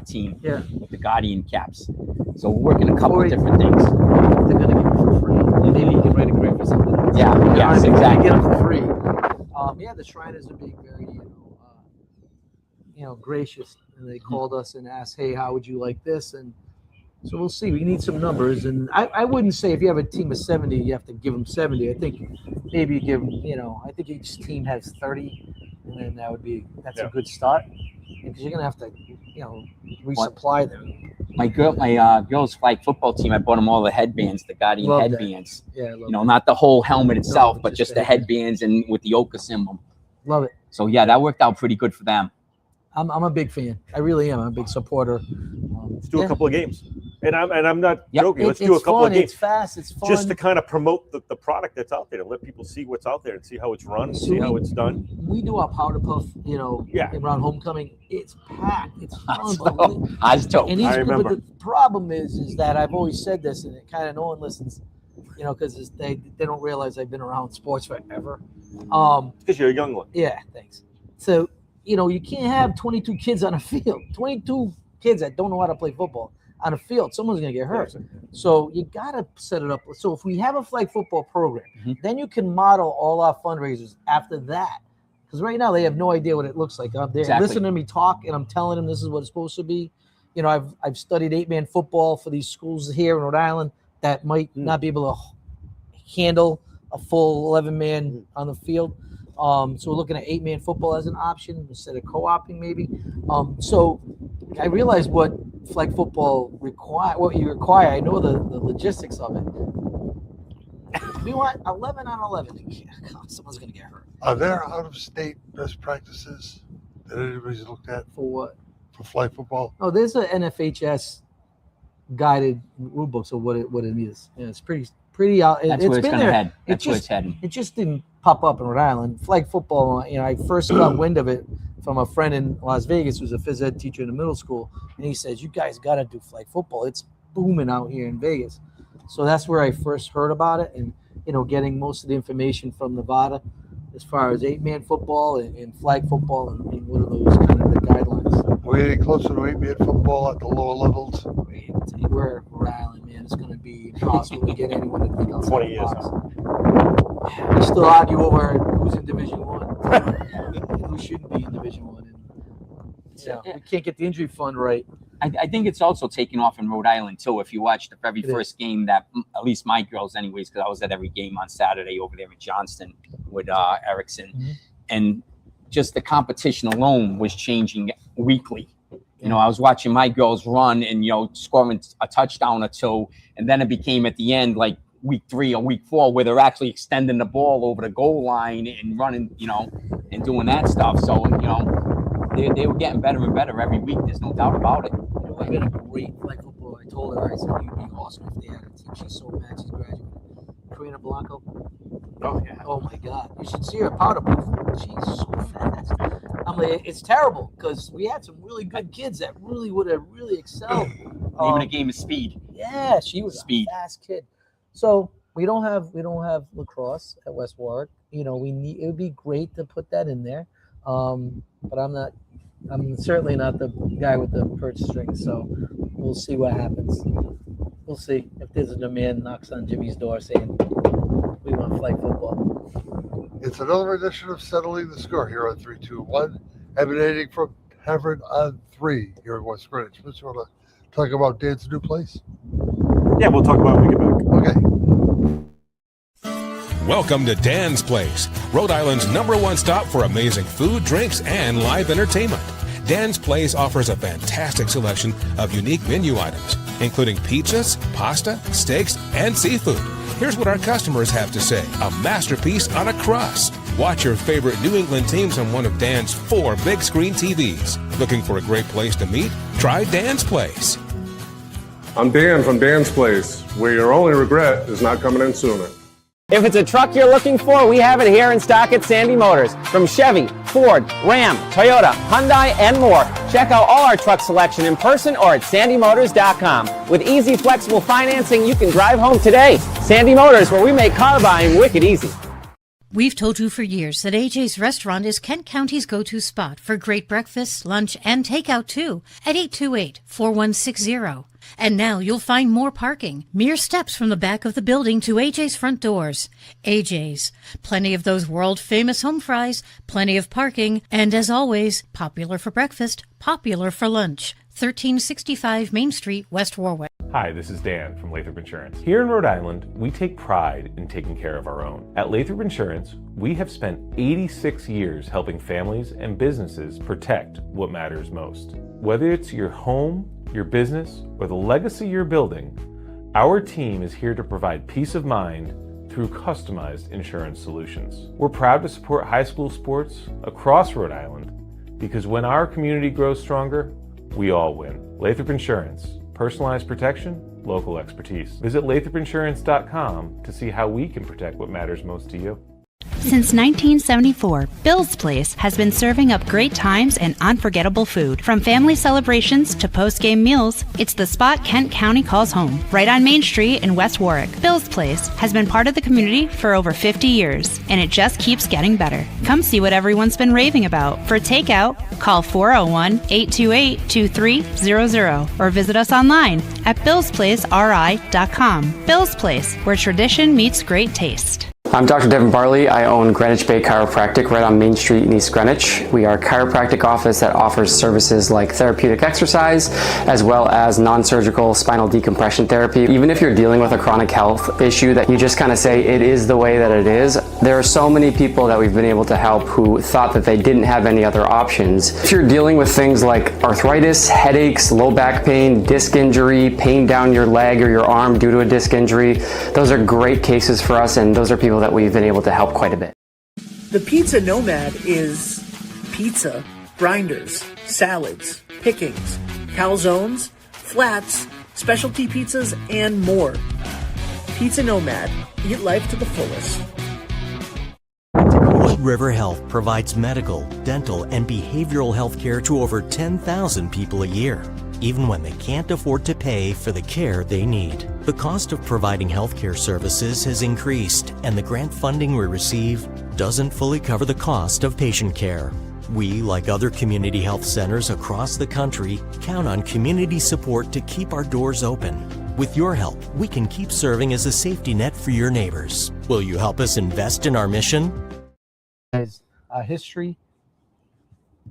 team with the Guardian caps. So we're working a couple of different things. They're going to give it for free. Maybe you can write a grant for something else. Yeah, yes, exactly. Get it for free. The Shriners are being very, gracious, and they called us and asked, "Hey, how would you like this?" And So we'll see. We need some numbers, and I wouldn't say if you have a team of 70, you have to give them 70. I think maybe you give, I think each team has 30, and then that's a good start, because you're gonna have to, resupply them. My girls' flag football team, I bought them all the headbands, the Guardian Love headbands. That. Yeah, Not the whole helmet itself, No, but just the headbands and with the Oka symbol. Love it. So yeah, that worked out pretty good for them. I'm a big fan. I really am. I'm a big supporter. Let's do a couple of games, and I'm not joking. Let's do a couple of games. It's fast. It's fun. Just to kind of promote the product that's out there, to let people see what's out there and see how it's run, see how it's done. We do our powder puff, around homecoming. It's packed. It's unbelievable. I was told. And I remember. But the problem is that I've always said this, and it kind of no one listens, because they don't realize I've been around sports forever. Because you're a young one. Yeah, thanks. So. You can't have 22 kids on a field, 22 kids that don't know how to play football on a field. Someone's going to get hurt. So you got to set it up. So if we have a flag football program, then you can model all our fundraisers after that. Because right now they have no idea what it looks like. They're listening to me talk, and I'm telling them this is what it's supposed to be. I've studied 8-man football for these schools here in Rhode Island that might not be able to handle a full 11-man on the field. So we're looking at 8-man football as an option instead of co-opting maybe. So I realize what flag football what you require. I know the logistics of it. We want 11 on 11. Someone's going to get hurt. Are there out-of-state best practices that anybody's looked at For what? for flag football? Oh, there's an NFHS guided rule books of what it is. Yeah, it's pretty out. That's where it's going to head. That's where it's heading. It just didn't pop up in Rhode Island. Flag football, I first got wind of it from a friend in Las Vegas who's a phys ed teacher in the middle school. And he says, you guys got to do flag football. It's booming out here in Vegas. So that's where I first heard about it. And, getting most of the information from Nevada as far as 8-man football and flag football and what are those kind of the guidelines. Are we getting closer to 8-man football at the lower levels? We're Rhode Island, man. It's going to be impossible to get anyone to think outside 20 the years. box. We still argue over who's in Division 1 and who shouldn't be in Division 1. We can't get the injury fund right. I think it's also taking off in Rhode Island too. If you watch the very first game that, at least my girls anyways, because I was at every game on Saturday over there in Johnston with Erickson, and just the competition alone was changing weekly. I was watching my girls run and, scoring a touchdown or two, and then it became at the end like week 3 or week 4 where they're actually extending the ball over the goal line and running, and doing that stuff. So, they were getting better and better every week. There's no doubt about it. I've been a great flag football. I told her, I said, you'd be awesome if they had a team. She's so mad she's graduating. Karina Blanco. Oh, yeah. Oh, my God. You should see her powder puff. She's so fast. I'm like, it's terrible because we had some really good kids that really would have really excelled. Name of the game is speed. Yeah, she was a fast kid. So we don't have lacrosse at West Warwick. It would be great to put that in there. But I'm certainly not the guy with the purse strings, so we'll see what happens. We'll see if there's a demand knocks on Jimmy's door saying we want flag football. It's another edition of Settling the Score here on 321, emanating from Tavern on 3 here in West Greenwich. You want to talk about Dan's new place? Yeah, we'll talk about it when we get back. Okay. Welcome to Dan's Place, Rhode Island's #1 stop for amazing food, drinks, and live entertainment. Dan's Place offers a fantastic selection of unique menu items, including pizzas, pasta, steaks, and seafood. Here's what our customers have to say: a masterpiece on a crust. Watch your favorite New England teams on one of Dan's 4 big screen TVs. Looking for a great place to meet? Try Dan's Place. I'm Dan from Dan's Place, where your only regret is not coming in sooner. If it's a truck you're looking for, we have it here in stock at Sandy Motors. From Chevy, Ford, Ram, Toyota, Hyundai, and more. Check out all our truck selection in person or at sandymotors.com. With easy, flexible financing, you can drive home today. Sandy Motors, where we make car buying wicked easy. We've told you for years that AJ's Restaurant is Kent County's go-to spot for great breakfast, lunch, and takeout too at 828-4160. And now you'll find more parking, mere steps from the back of the building to AJ's front doors. AJ's, plenty of those world-famous home fries, plenty of parking, and as always, popular for breakfast, popular for lunch. 1365 Main Street, West Warwick. Hi, this is Dan from Lathrop Insurance. Here in Rhode Island, we take pride in taking care of our own. At Lathrop Insurance, we have spent 86 years helping families and businesses protect what matters most. Whether it's your home, your business, or the legacy you're building, our team is here to provide peace of mind through customized insurance solutions. We're proud to support high school sports across Rhode Island because when our community grows stronger, we all win. Lathrop Insurance. Personalized protection, local expertise. Visit lathropinsurance.com to see how we can protect what matters most to you. Since 1974, Bill's Place has been serving up great times and unforgettable food. From family celebrations to post-game meals, it's the spot Kent County calls home, right on Main Street in West Warwick. Bill's Place has been part of the community for over 50 years, and it just keeps getting better. Come see what everyone's been raving about. For takeout, call 401-828-2300 or visit us online at billsplaceri.com. Bill's Place, where tradition meets great taste. I'm Dr. Devin Barley. I own Greenwich Bay Chiropractic right on Main Street in East Greenwich. We are a chiropractic office that offers services like therapeutic exercise as well as non-surgical spinal decompression therapy. Even if you're dealing with a chronic health issue that you just kind of say it is the way that it is, there are so many people that we've been able to help who thought that they didn't have any other options. If you're dealing with things like arthritis, headaches, low back pain, disc injury, pain down your leg or your arm due to a disc injury, those are great cases for us, and those are people that we've been able to help quite a bit. The Pizza Nomad is pizza, grinders, salads, pickings, calzones, flats, specialty pizzas, and more. Pizza Nomad. Eat life to the fullest. Wood River Health provides medical, dental, and behavioral health care to over 10,000 people a year, even when they can't afford to pay for the care they need. The cost of providing healthcare services has increased, and the grant funding we receive doesn't fully cover the cost of patient care. We, like other community health centers across the country, count on community support to keep our doors open. With your help, we can keep serving as a safety net for your neighbors. Will you help us invest in our mission? Guys, history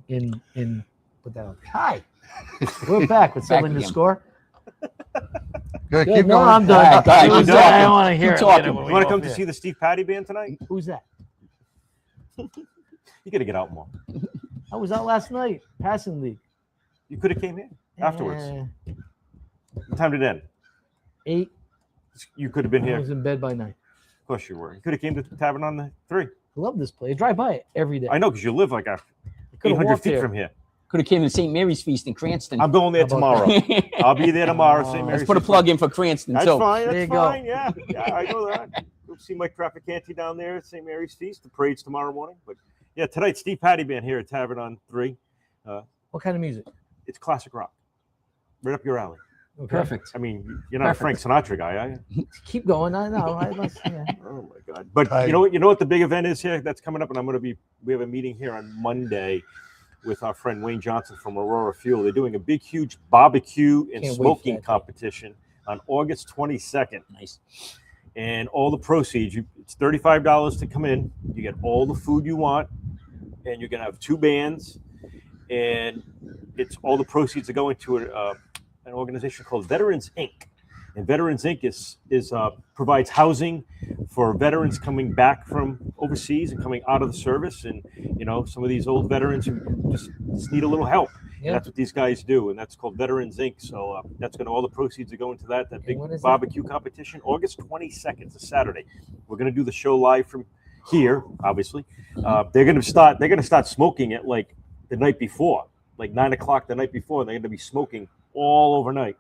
in put that on. Hi. We're back with someone to score. Good, Good. keep No, going. I'm done. All right, guys, Who's keep that? I talking. don't want to hear Keep it. talking. You You want to come to see the Steve Patty band tonight? Who's that? You got to get out more. I was out last night, passing league. You could have came here afterwards. Eh, What time did it end? 8. You could have been I here. was in bed by 9. Of course you were. You could have came to the Tavern on the 3. I love this place. I drive by it every day. I know because you live like could've 800 walked feet here. from here. Could have came to St. Mary's Feast in Cranston. I'm going there tomorrow. I'll be there tomorrow. St. Mary's Let's put a Feast. plug in for Cranston. That's So fine. There That's you go. fine. Yeah, I know that. Go see Mike Trafficanti down there at St. Mary's Feast. The parade's tomorrow morning. But yeah, tonight Steve Patty band here at Tavern on 3. What kind of music? It's classic rock, right up your alley. Okay. perfect. I mean, you're not a Frank Sinatra guy, are you? Keep going. I know. Yeah. Oh my God! But you know what? You know what the big event is here that's coming up, and we have a meeting here on Monday with our friend Wayne Johnson from Aurora Fuel. They're doing a big, huge barbecue and Can't wait for smoking that. competition on August 22nd. Nice. And all the proceeds, it's $35 to come in. You get all the food you want, and you're gonna have 2 bands, and it's all the proceeds are going to an organization called Veterans Inc. And Veterans Inc. is provides housing for veterans coming back from overseas and coming out of the service, and you know, some of these old veterans who just need a little help. Yeah. And that's what these guys do, and that's called Veterans Inc. So that's going to, all the proceeds are going to that big when is barbecue competition, August 22nd. It's a Saturday. We're going to do the show live from here, obviously. They're going to start smoking at like the night before, like 9 o'clock the night before. They're going to be smoking all overnight.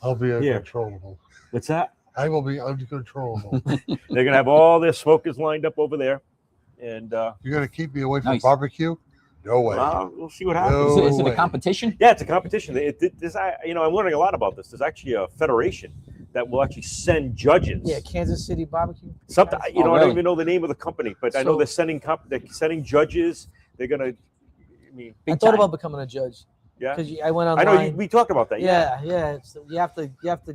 I'll be Yeah. uncontrollable. What's that? I will be uncontrollable. They're going to have all their smokers lined up over there, and You're going to keep me away from Nice. barbecue? No way. we'll see what happens. No Is it a way. competition? Yeah, it's a competition. I'm learning a lot about this. There's actually a federation that will actually send judges. Yeah, Kansas City barbecue. Something, Oh, I don't really? even know the name of the company, but I know So- they're sending judges. They're gonna. I mean, I Big thought time. about becoming a judge yeah. because I went I online. know we talked about that. Yeah. So you have to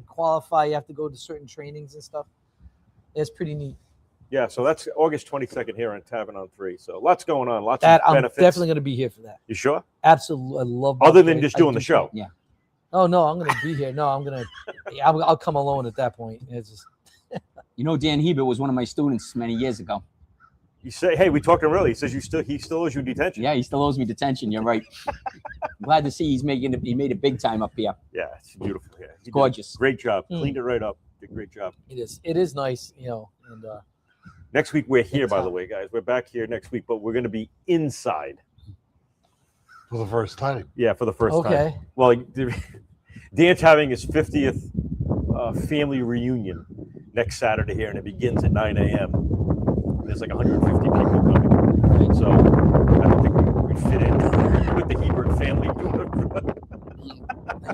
qualify. You have to go to certain trainings and stuff. It's pretty neat. Yeah. So that's August 22nd here on Tavern on 3. So lots going on. Lots That of I'm benefits. definitely going to be here for that. You sure? Absolutely, I love. Other than barbecue. just I doing do the show. Yeah. Oh no, I'm gonna be here. No, I'm gonna. Yeah, I'll come alone at that point. It's just. You know, Dan Hebert was one of my students many years ago. You say, hey, we talked to him earlier. He says he still owes you detention. Yeah, he still owes me detention. You're right. I'm glad to see he made it big time up here. Yeah, it's beautiful. Yeah, It's gorgeous. Great job. Cleaned it right up. Did a great job. It is nice, you know. And next week we're here, by the way, guys. We're back here next week, but we're going to be inside For the first time. Yeah, for the first time. Okay. Well, Dan's having his 50th family reunion next Saturday here, and it begins at 9 a.m. There's like 150 people coming. Right. So I don't think we fit in with the Hebert family.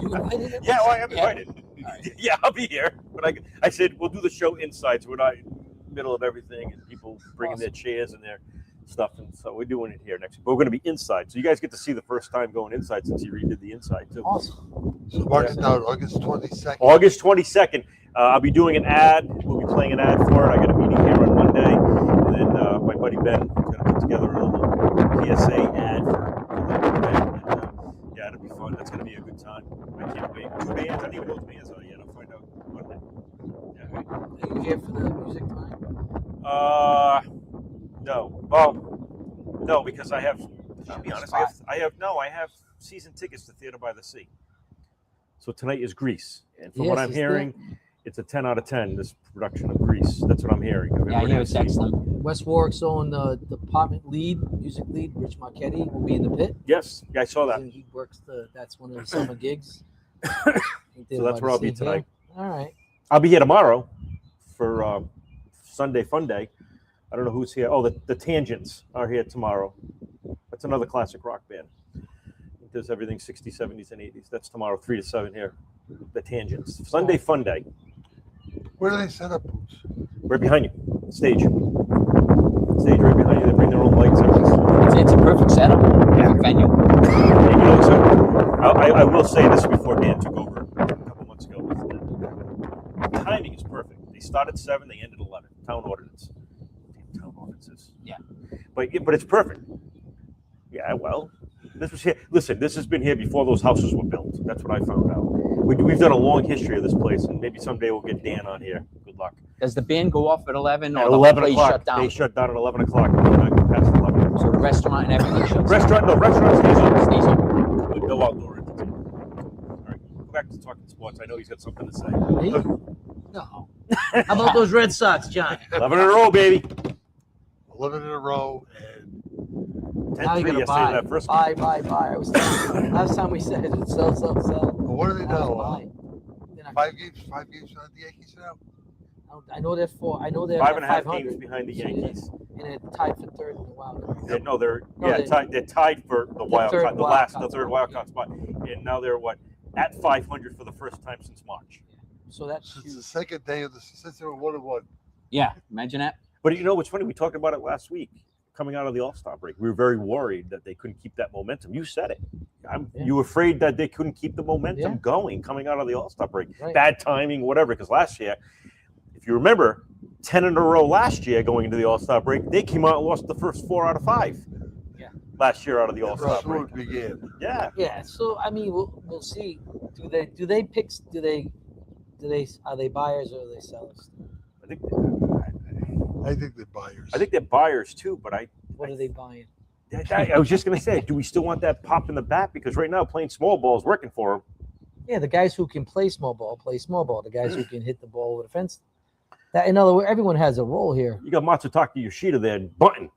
you invited him? Yeah, well, I am invited. Right. Yeah, I'll be here. But I said we'll do the show inside, so we're not in the middle of everything and people bringing their chairs and their stuff. And so we're doing it here next week. But we're going to be inside. So you guys get to see the first time going inside since he redid the inside, too. Awesome. So mark it down, August 22nd. August 22nd. I'll be doing an ad. We'll be playing an ad for it. I got a meeting here on Monday. And then my buddy Ben is going to put together a little PSA ad for the event. And, yeah, it'll be fun. That's going to be a good time. I can't wait. 2 bands. I don't even know what the bands are yet. I'll find out Monday. Yeah. Are you here for the music tonight? No. Well, no, because I have, I'll be honest, I have season tickets to Theater by the Sea. So tonight is Grease. And from what I'm hearing, it's a 10 out of 10, this production of Grease. That's what I'm hearing. Yeah, I hear it's excellent. West Warwick's own department music lead, Rich Marchetti, will be in the pit. Yes, yeah, I saw that. He works that's one of the summer gigs. So that's where I'll be tonight. All right. I'll be here tomorrow for Sunday Fun Day. I don't know who's here. Oh, the Tangents are here tomorrow. That's another classic rock band. It does everything 60s, 70s, and 80s. That's tomorrow, 3 to 7 here. The Tangents. Sunday Fun Day. Where do they set up booths? Right behind you. Stage right behind you. They bring their own lights. It's a perfect setup. Perfect venue. And, you know, so I will say this before Dan took over a couple months ago. The timing is perfect. They start at 7, they end at 11. Town ordinance. Damn town ordinances. Yeah. But it's perfect. Yeah, well, this was here. Listen, this has been here before those houses were built. That's what I found out. We've done a long history of this place, and maybe someday we'll get Dan on here. Good luck. Does the band go off at 11 or At the 11 place o'clock. shut down? They shut down at 11 o'clock. Past 11. So the restaurant and everything shuts Restaurant stays open. Stays open. With no outdoor entertainment. All right, go back to talking sports. I know he's got something to say. Me? No. How about those Red Sox, John? 11 in a row, baby. 11 in a row, and 10-3 yesterday, that first buy. I was last time we said it, sell. Well, what are they now? Buy. 5 games behind the Yankees now? I know they're 4. I know they're 5.5 500. games behind the Yankees. And they're tied for third in the wild card. They're tied for the wild third card, the third wild spot. card spot. And now they're at 500 for the first time since March. So that's the second day of the since they were 1-1. Yeah, imagine that. But you know what's funny? We talked about it last week. Coming out of the All-Star break, we were very worried that they couldn't keep that momentum. You said it. You were afraid that they couldn't keep the momentum going coming out of the All-Star break. Right. Bad timing, whatever. Because last year, if you remember, 10 in a row last year going into the All-Star break, they came out and lost the first 4 out of 5. Yeah. Last year out of the All-Star break. Began. Yeah. Yeah. So I mean, we'll see. Are they buyers or are they sellers? I think they're buyers. I think they're buyers too, but what are they buying? I was just going to say, do we still want that pop in the bat? Because right now, playing small ball is working for them. Yeah, the guys who can play small ball play small ball. The guys who can hit the ball over the fence. That, in other words, everyone has a role here. You got Matsutake Yoshida there, bunting.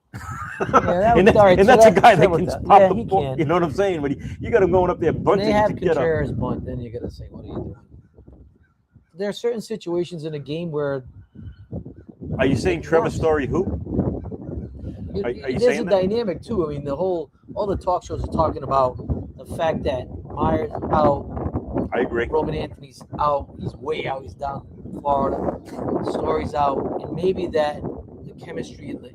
Yeah, and that's a guy that can pop the ball. Can. You know what I'm saying? But you got him going up there bunting. When they have to get Contreras up. bunt, then you got to say, what are you doing? There are certain situations in a game where. Are you saying Trevor Story who? Are you saying that? Dynamic too. I mean, all the talk shows are talking about the fact that Myers out. I agree. Roman Anthony's out. He's way out. He's down in Florida. Story's out, and maybe that the chemistry in the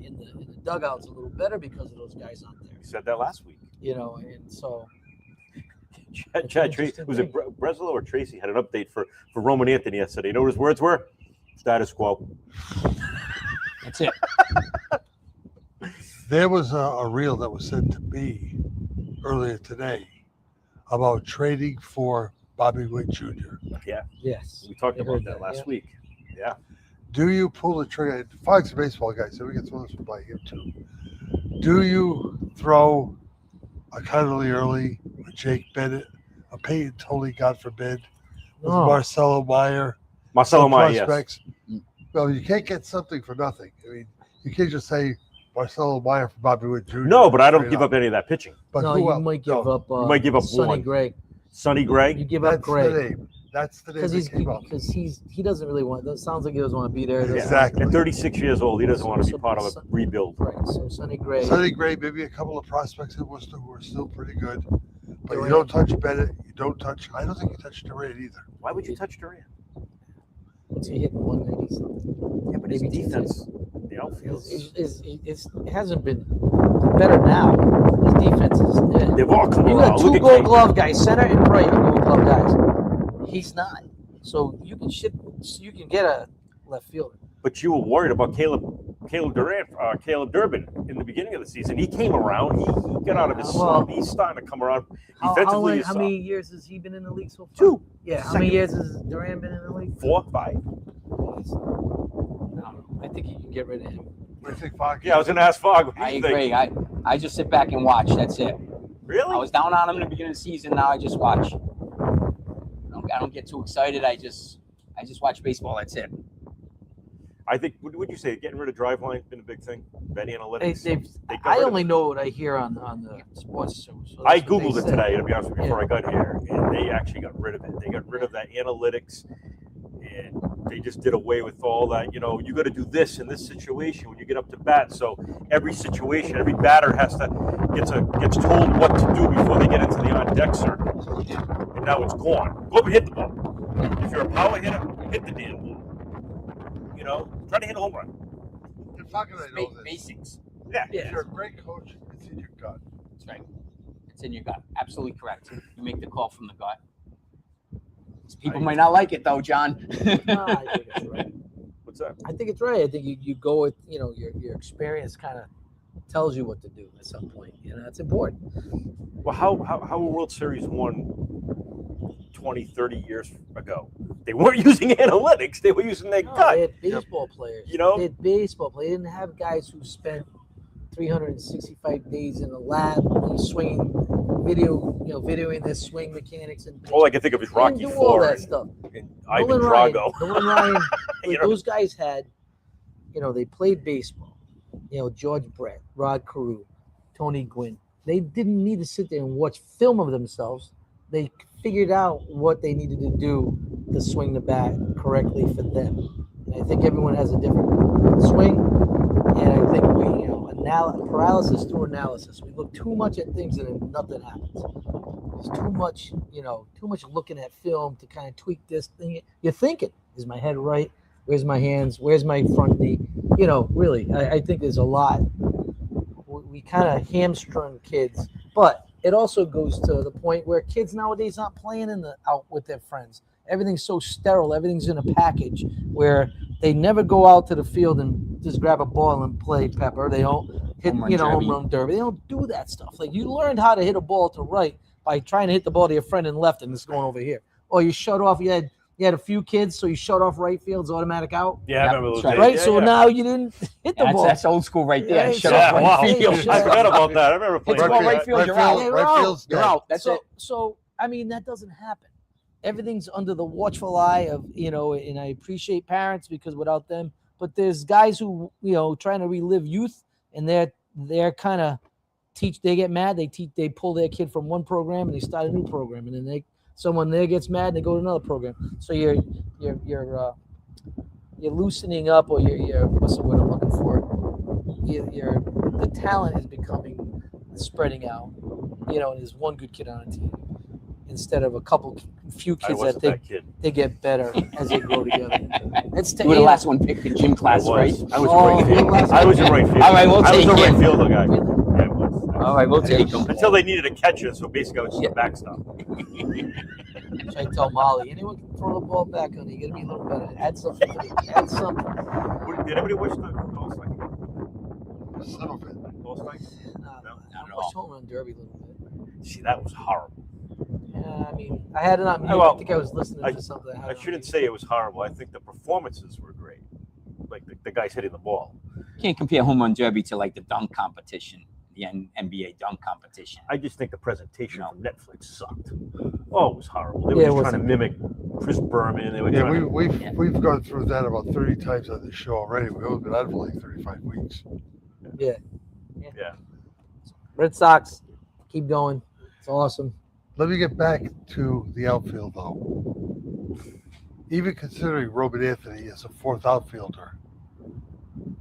dugout's a little better because of those guys out there. You said that last week. You know, and so. Chad Tracy, was it Breslow or Tracy had an update for Roman Anthony yesterday? You know what his words were? Status quo. That's it. There was a reel that was sent to me earlier today about trading for Bobby Witt Jr. Yeah, Yes. we talked I about heard that last yeah. week. Yeah. Do you pull the trigger? Fogg's a baseball guy, so we get some of this by him too. Do you throw a Connolly Early, a Jake Bennett, a Peyton Toley, God forbid, with No. Marcelo Meyer, Marcelo some Meyer, yes. prospects? Well, you can't get something for nothing. I mean, you can't just say Marcelo Meyer for Bobby Witt Jr. No, but I don't straight give up any of that pitching. But No, who you else? might give No, up. You might give up Sonny one. Gray. Sonny Gray. You give up That's Gray the name. That's the name that came up. because he doesn't really want. That sounds like he doesn't want to be there. doesn't Exactly. At 36 years old, he doesn't want to be So- part of a so- rebuild. Right. So Sonny Gray. Sonny Gray, maybe a couple of prospects in Worcester who are still pretty good. But you Durant. don't touch Bennett. You don't touch. I don't think you touch Durant either. Why would you touch Durant? What's he hitting? 190 something. Yeah, but his Maybe defense, the outfield. It hasn't been better now. His defense is. They've all come You around. got Look two at Gold Kate. Glove guys, center and right, are Gold Glove guys. He's not. So you can get a left fielder. But you were worried about Caleb Durbin in the beginning of the season. He came around. He got out of his slump. He's starting to come around. Defensively, How many years has he been in the league so far? 2. Yeah. How many years has Durant been in the league? 4, 5. I think you can get rid of him. What do you think, Fogg? Yeah, I was going to ask Fogg. What do I you agree. think? I just sit back and watch. That's it. Really? I was down on him in the beginning of the season. Now I just watch. I don't get too excited. I just watch baseball. That's it. I think. What would you say? Getting rid of driveline has been a big thing. Bet analytics. They got I rid of only it. know what I hear on the sports show. So I that's what they googled it say. today, to be honest with you, before Yeah. I got here, and they actually got rid of it. They got rid of that analytics, and they just did away with all that. You know, you got to do this in this situation when you get up to bat. So every situation, every batter gets told what to do before they get into the on deck circle. And now it's gone. Go up and hit the ball. If you're a power hitter, hit the damn ball. You know, try to hit a home run. And Fogg and I know this. Basics. Yeah. If you're a great coach, it's in your gut. That's right. It's in your gut. Absolutely correct. You make the call from the gut. People might not like it though, John. No, I think it's right. What's that? I think it's right. I think you go with your experience kind of tells you what to do at some point. It's important. Well, how a World Series won 20, 30 years ago? They weren't using analytics. They were using their No, gut. they had baseball players. You know? They had baseball players. They didn't have guys who spent 365 days in a lab swinging videoing their swing mechanics and All I can think of is They didn't Rocky do all IV that and, stuff. and Ivan Nolan Ryan, Drago. Nolan Ryan, You know? those guys had, they played baseball. George Brett, Rod Carew, Tony Gwynn. They didn't need to sit there and watch film of themselves. They figured out what they needed to do to swing the bat correctly for them. And I think everyone has a different swing. And I think paralysis through analysis. We look too much at things and then nothing happens. There's too much looking at film to kind of tweak this thing. You're thinking, is my head right? Where's my hands? Where's my front knee? Really, I think there's a lot. We kind of hamstrung kids, but it also goes to the point where kids nowadays aren't playing out with their friends. Everything's so sterile. Everything's in a package where they never go out to the field and just grab a ball and play pepper. They don't hit, home run derby. They don't do that stuff. Like you learned how to hit a ball to right by trying to hit the ball to your friend in left and it's going over here. Or you shut off. You had a few kids, so you shut off right field's automatic out. Yeah, I remember those days. Right, Yeah, so yeah. now you didn't hit the ball. That's old school right there. Yeah, Shut yeah, up right wow. field. I forgot about that. I remember playing It's that. right field. You're out. Right field's You're dead. out. That's it. So I mean that doesn't happen. Everything's under the watchful eye of and I appreciate parents because without them, but there's guys who trying to relive youth and they're kind of teach. They get mad. They pull their kid from one program and they start a new program, and then someone there gets mad and they go to another program. So you're loosening up, or you're what's the word I'm looking for? The talent is becoming spreading out. And there's one good kid on a team instead of few I kids wasn't that that kid. they get better as they grow together. You were the last one picked in gym class, right? I was in right field. I was in right field. All right, we'll I was take a right him. fielder guy. Yeah, it was. All right, we'll take them. Until they needed a catcher, so basically I was just a backstop. So I tell Molly, anyone can throw the ball back on you. You got to be a little better. Add something. Add something. Did anybody watch the Ghost Fight? A little bit. Ghost Fight? I watched Home Run Derby a little bit. See, that was horrible. Yeah, I mean, I had it on mute. Well, I think I was listening to something. I shouldn't say it was horrible. I think the performances were great. Like the guys hitting the ball. Can't compare home run derby to like the dunk competition, the NBA dunk competition. I just think the presentation on Netflix sucked. Oh, it was horrible. They Yeah, were it just trying to mimic Chris Berman. They were Yeah, trying to, we've gone through that about 30 times on the show already. We've only been out for like 35 weeks. Yeah. Yeah. Red Sox, keep going. It's awesome. Let me get back to the outfield, though. Even considering Robert Anthony as a fourth outfielder,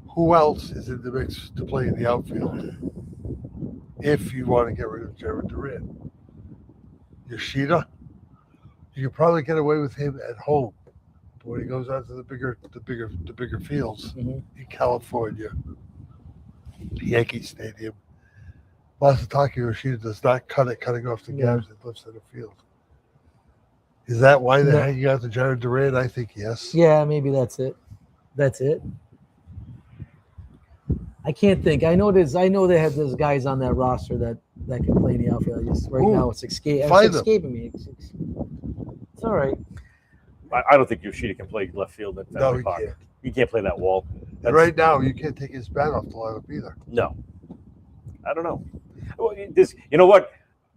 who else is in the mix to play in the outfield if you want to get rid of Jared Durant? Yoshida? You can probably get away with him at home. But when he goes out to the bigger fields in California, Yankee Stadium, Masataka Yoshida does not cutting off the gaps in left center field. Is that why they're hanging out to Jared Durant? I think yes. Yeah, maybe that's it. That's it. I can't think. I know they have those guys on that roster that can play in the outfield. Just right now it's escaping me. It's all right. I don't think Yoshida can play left field at No, Fenway he Park. can't. He can't play that wall. And right now, you can't take his bat off the lineup either. No. I don't know. Well, you know what?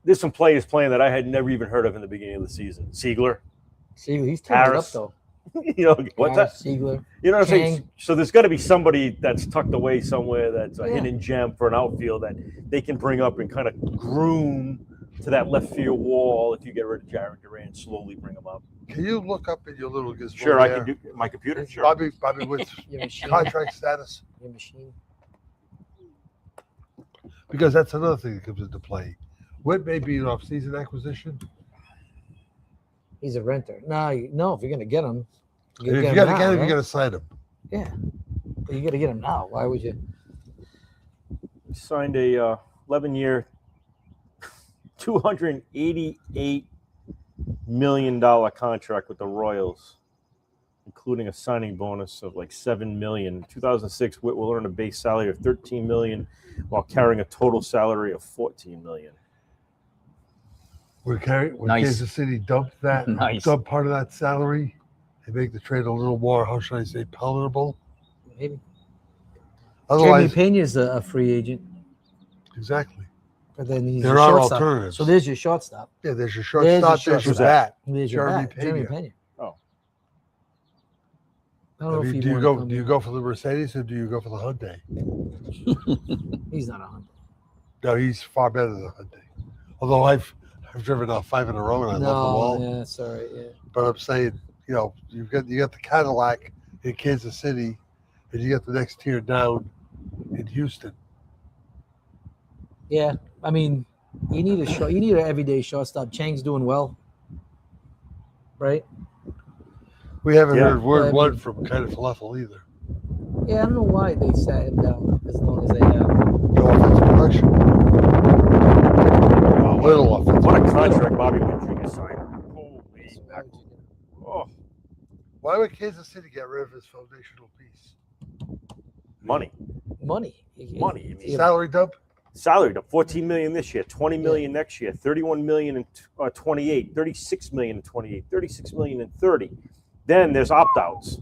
There's some players playing that I had never even heard of in the beginning of the season. Siegler. He's turning it up Harris. though. You know what's that? Siegler. You know what I'm saying? Kang. So there's got to be somebody that's tucked away somewhere that's a hidden gem for an outfield that they can bring up and kind of groom to that left field wall. If you get rid of Jared Durant, slowly bring him up. Can you look up in your little gizmo? Sure, I there? can do my computer. Sure. Bobby, what's Your machine. contract status? Your machine. Because that's another thing that comes into play. What may be an off-season acquisition? He's a renter. No, if you're gonna get him, If you got to get him, you got to sign him. Yeah, but you got to get him now. Why would you? He signed a 11-year, $288 million contract with the Royals, including a signing bonus of like $7 million. In 2006, Witt will earn a base salary of $13 million while carrying a total salary of $14 million. When Nice. Kansas City dumped that, dump part of that salary and make the trade a little more, how should I say, palatable? Maybe. Otherwise, Jeremy Pena's a free agent, exactly. but then he's There a are shortstop. alternatives. So there's your shortstop. Yeah, there's your shortstop, there's your bat. There's your Jeremy bat. Jeremy Pena. Pena. Oh. I don't know if do you go for the Mercedes or do you go for the Hyundai? He's not a Hyundai. No, he's far better than the Hyundai. Although I've driven out 5 in a row and I love them all. Yeah, that's all right. Yeah. But I'm saying, you got the Cadillac in Kansas City, and you got the next tier down in Houston. Yeah, I mean, you need an everyday shortstop. Chang's doing well, right? We haven't Yeah. heard word But, one from kind of falafel either. Yeah, I don't know why they sat him down as long as they have. No offensive production. Little offensive. What a contract Bobby Rodriguez signed. Holy mackerel. Oh, Why would Kansas City get rid of his foundational piece? money. Money. Money. I mean, Salary dump? salary to $14 million this year, $20 million next year, $31 million in 28, $36 million in 28, $36 million in 30. Then there's opt-outs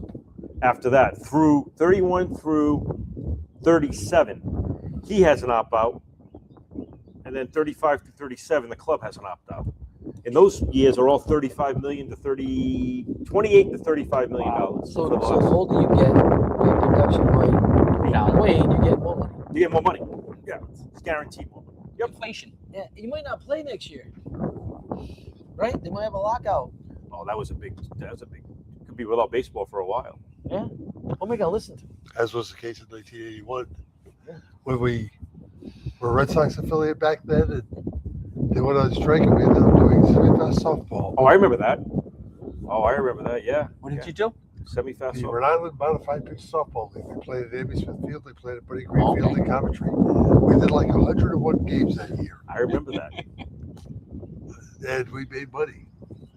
after that through 31 through 37. He has an opt-out, and then 35 to 37, the club has an opt-out. And those years are all 35 million to 28 to 35 million dollars. So the older you get, your deduction might Down. wane. You get more money. You get more money. Yeah, it's guaranteed more money. Yep. Inflation. Yeah, you might not play next year, right? They might have a lockout. Oh, that was a big. Could be without baseball for a while. Yeah. What am I gonna listen to? As was the case in 1981, when we were a Red Sox affiliate back then, and they went on strike, and we ended up doing semi-fast softball. Oh, I remember that. Yeah. What did you do? Semi-fast The softball. Rhode Island Modified Pitch Softball League. They played at Amy Smith Field. They played at Buddy Green Field in Coventry. We did like 101 games that year, I remember that. and we made money.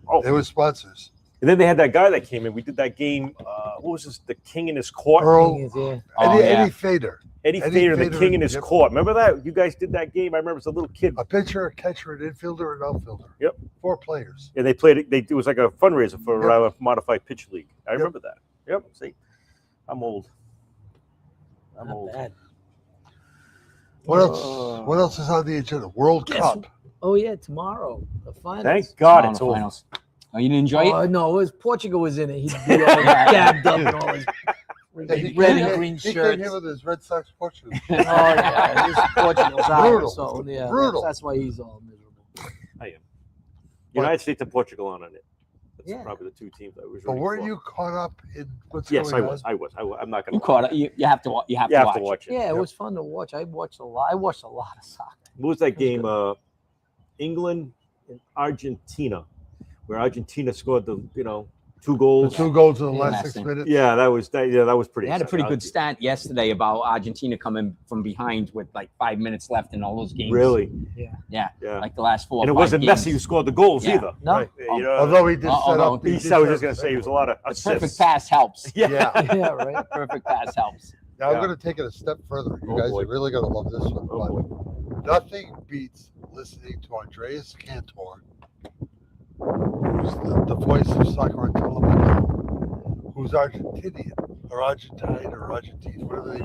Oh, They were sponsors. and then they had that guy that came in. We did that game. What was this? The King in his court. Earl, Yeah. Oh, yeah. Eddie Fader. Eddie Fader, the king in his yep. court. Remember that? You guys did that game. I remember as a little kid. A pitcher, a catcher, an infielder, an outfielder. Yep. 4 players. Yeah, they played it. It was like a fundraiser for Modified Pitch League. I Yep. remember that. Yep. See, I'm old. I'm Not old. bad. What else? What else is on the agenda? World Guess- Cup. Oh yeah, tomorrow the finals. Thank God Tomorrow it's the over. finals. Oh, you didn't enjoy it? No, it was Portugal was in it. He'd be all gabbed up in all his red and green He shirts. came here with his Red Sox Portugal. Oh yeah, this Portugal's out. Brutal. So yeah, Brutal. That's why he's all miserable. I am. United States and Portugal on it. That's Yeah. probably the 2 teams I was. But rooting weren't for. you caught up in what's Yes, going I on? was. I'm not going You caught it. You have to. You have You to have watch. to watch it. Yeah, it Yep. was fun to watch. I watched a lot. I watched a lot of soccer. What was that It was game? good. England and Argentina, where Argentina scored the 2 The goals. 2 goals in the Yeah, last last 6 thing. minutes. Yeah, that was pretty. They had a pretty exciting. good stat yesterday about Argentina coming from behind with like 5 minutes left in all those games. Really? Yeah. Yeah. Like the last 4 And it or 5 wasn't games. Messi who scored the goals Yeah. either. No. Right? Although he did set although up. I was just going to say it was a lot of The assists. perfect pass helps. Yeah. Yeah. Yeah, right. Perfect pass helps. Now I'm Yeah. going to take it a step further. You Oh, guys boy. are really going to love this one. Oh, but nothing beats listening to Andreas Cantor, who's the voice of soccer on television, who's Argentinian or Argentine or Argentine, whatever.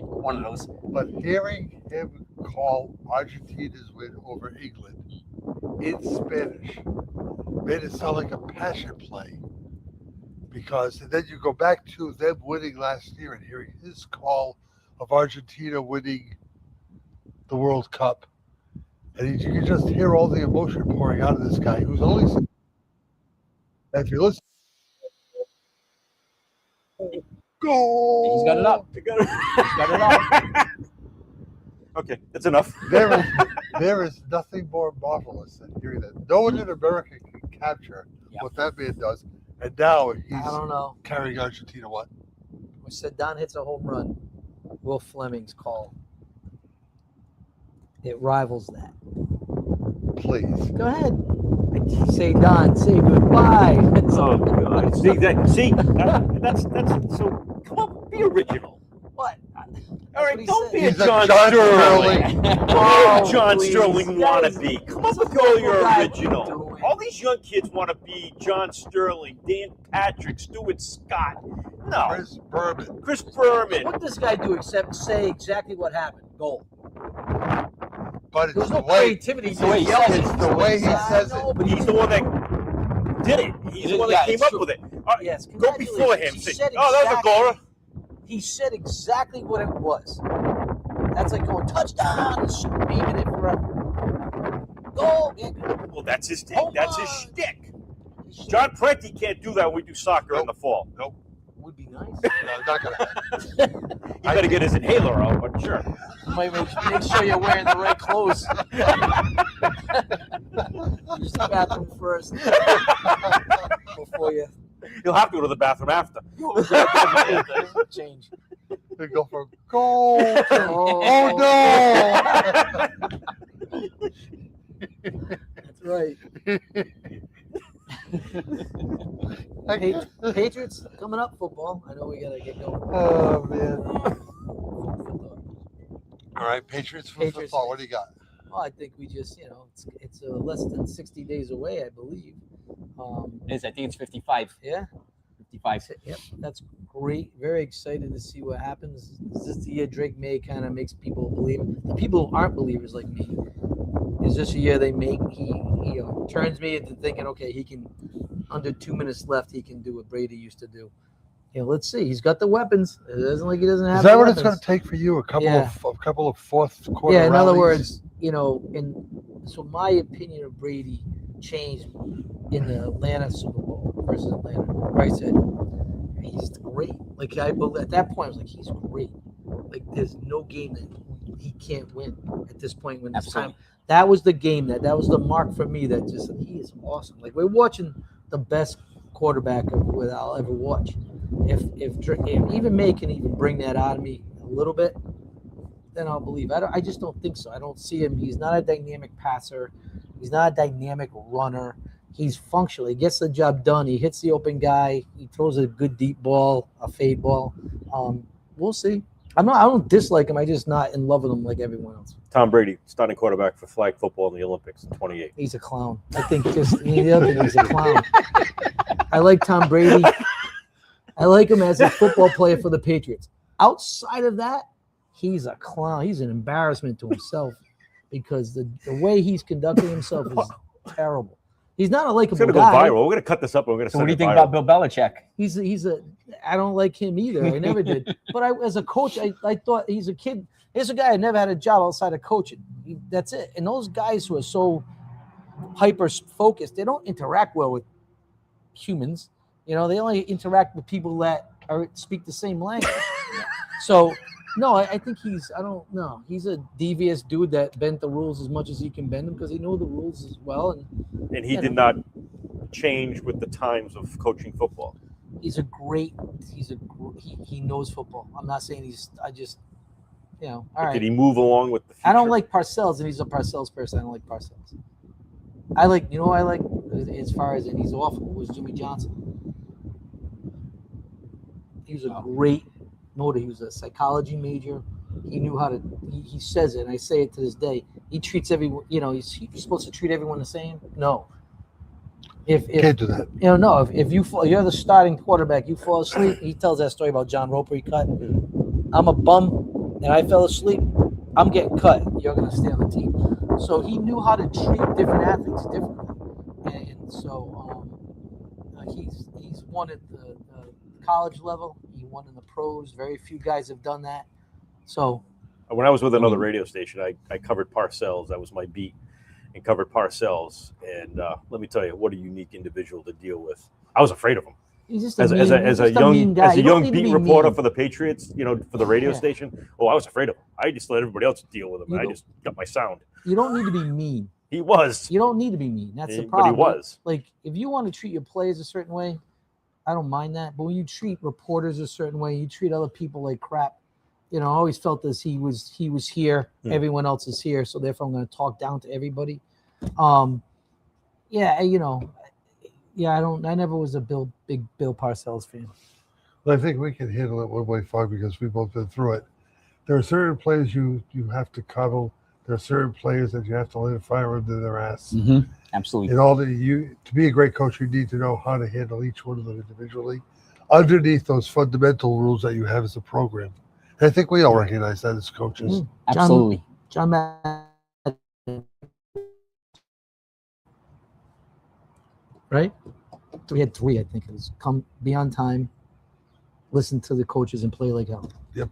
One of those. But hearing him call Argentina's win over England in Spanish made it sound like a passion play. Because and then you go back to them winning last year and hearing his call of Argentina winning the World Cup. And you can just hear all the emotion pouring out of this guy who's only. And if you listen. Goal! He's got it up. You got it. He's got it up. Okay, that's enough. There is nothing more marvelous than hearing that. No one in America can capture Yep. what that man does. And now he's I don't know. carrying Argentina what? When Saddam hits a home run, Will Fleming's call. It rivals that. Please. Go ahead. Say Don. Say goodbye. Oh God! See that's so. Come on, be original. What? All right, what he don't said. be a He's a John John Sterling. Sterling. Oh, John please. Sterling That is- wannabe. Come he's up a with all your football guy. original. What are you doing? All these young kids want to be John Sterling, Dan Patrick, Stuart Scott. No, Chris Berman. Chris Berman. What does this guy do except say exactly what happened? Goal. But it's There's the no way creativity. It's the way he He yells says it. it. it's the way he says No, it. but He's the one that did it. He's the one that Yeah, came it's up true. with it. Yes, Go before him. He Say, said oh, that was a exactly- goal. He said exactly what it was. That's like going touchdown and screaming it forever. Goal. Yeah, good. Well, that's his thing. Home That's his run. shtick. John Prenti can't do that when we do soccer in the fall. Nope. Would be nice. No, not gonna happen. He better get his inhaler out, but sure. You might make sure you're wearing the right clothes. Use the bathroom first before you He'll have to go to the bathroom after. change. They go from goal to oh no. That's right. Patriots coming up football. I know we gotta get going. Oh man. All right, Patriots for Patriots. football. What do you got? Well, I think we just, it's less than 60 days away, I believe. I think it's 55. Yeah. 55. Yep, that's great. Very excited to see what happens. Is this the year Drake May kind of makes people believe? The people who aren't believers like me, is this a year they make? He turns me into thinking, okay, he can, under 2 minutes left, he can do what Brady used to do. Let's see. He's got the weapons. It isn't like he doesn't have. Is that the what it's weapons. going to take for you? A couple Yeah. of fourth quarter. Yeah, in other rallies? words, and so my opinion of Brady changed in the Atlanta Super Bowl versus Atlanta. Where I said he's great. Like at that point, I was like, he's great. Like there's no game that he can't win at this point. When it's time, that was the game that was the mark for me. That just he is awesome. Like we're watching the best quarterback that I'll ever watch. If even May can even bring that out of me a little bit, then I'll believe. I just don't think so. I don't see him. He's not a dynamic passer. He's not a dynamic runner. He's functional. He gets the job done. He hits the open guy. He throws a good deep ball, a fade ball. We'll see. I don't dislike him. I just not in love with him like everyone else. Tom Brady, starting quarterback for flag football in the Olympics in 28. He's a clown. I think just the other thing, he's a clown. I like Tom Brady. I like him as a football player for the Patriots. Outside of that, he's a clown. He's an embarrassment to himself because the way he's conducting himself is terrible. He's not a likable guy. It's going to go viral. We're going to cut this up and we're going to So what do you send think it viral. about Bill Belichick? He's a I don't like him either. I never did. But as a coach, I thought he's a kid. Here's a guy who never had a job outside of coaching. That's it. And those guys who are so hyper focused, they don't interact well with humans. They only interact with people that speak the same language. So no, I think he's a devious dude that bent the rules as much as he can bend them because he knows the rules as well. And he did not change with the times of coaching football. He knows football. I'm not saying all right. Did he move along with the future? I don't like Parcells, and he's a Parcells person. I don't like Parcells. I like as far as, and he's awful, was Jimmy Johnson. He was a great motor. He was a psychology major. He knew how to, he says it, and I say it to this day. He treats everyone, he's supposed to treat everyone the same. No. If Can't do that. No, if you're the starting quarterback, you fall asleep. He tells that story about John Roper he cut. I'm a bum and I fell asleep. I'm getting cut. You're going to stay on the team. So he knew how to treat different athletes differently. And so he's won at the college level. He won in the pros. Very few guys have done that. So when I was with another radio station, I covered Parcells. That was my beat, and covered Parcells. And let me tell you, what a unique individual to deal with. I was afraid of him. He's just as a young beat reporter for the Patriots, for the radio station. Oh, I was afraid of him. I just let everybody else deal with him. I just got my sound. You don't need to be mean. He was. You don't need to be mean. That's the problem. But he was. Like, if you want to treat your players a certain way, I don't mind that. But when you treat reporters a certain way, you treat other people like crap. I always felt this. He was here. Everyone else is here. So therefore, I'm going to talk down to everybody. I never was a big Bill Parcells fan. Well, I think we can handle it one way far because we've both been through it. There are certain players you have to coddle. There are certain players that you have to let it fire under their ass. Mm-hmm. Absolutely. To be a great coach, you need to know how to handle each one of them individually, underneath those fundamental rules that you have as a program. And I think we all recognize that as coaches. Absolutely. John Madden. Right? We had 3, I think. It was come be on time, listen to the coaches, and play like hell. Yep.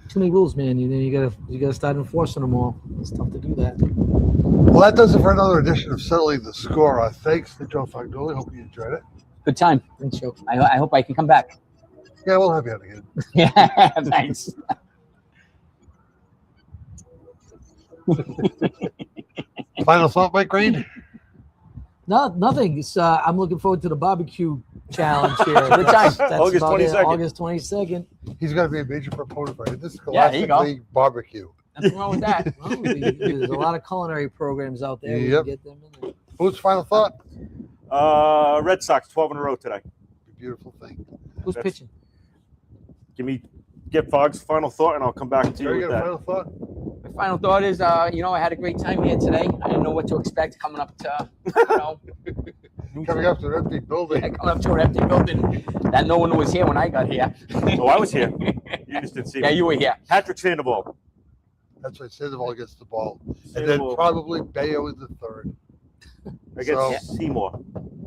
Too many rules, man. You gotta start enforcing them all. It's tough to do that. Well, that does it for another edition of Settling the Score. Thanks to Joe Fargnoli. Hope you enjoyed it. Good time. Thanks, Joe. I hope I can come back. Yeah, we'll have you on again. Yeah, thanks. Final thought, Mike Green? No, nothing. It's, I'm looking forward to the barbecue challenge here. Good time. That's August about it. 22nd. August 22nd. He's going to be a major proponent for it. This is Yeah, there you Scholastic go. League barbecue. Nothing wrong with that. Well, there's a lot of culinary programs out there. We Yep. can get them in there. Who's final thought? Red Sox, 12 in a row today. Beautiful thing. Who's That's- pitching? Get Fog's final thought, and I'll come back to you Jerry, with got a that. final thought? My final thought is, I had a great time here today. I didn't know what to expect coming up to, Coming up to an empty building. coming up to an empty building that no one was here when I got here. Oh, I was here. You just didn't see Yeah, me. you were here. Patrick Sandoval. That's right. Sandoval gets the ball. And then Sandoval probably Bayo is the third. against So- Seymour.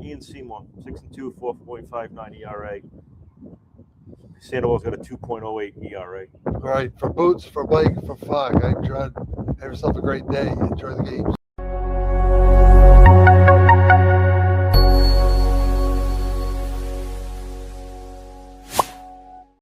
Ian Seymour, 6-2, 4.59 ERA. Sandoval's got a 2.08 ERA. All right. For Boots, for Mike, for Fogg, I'm John. Have yourself a great day. Enjoy the games.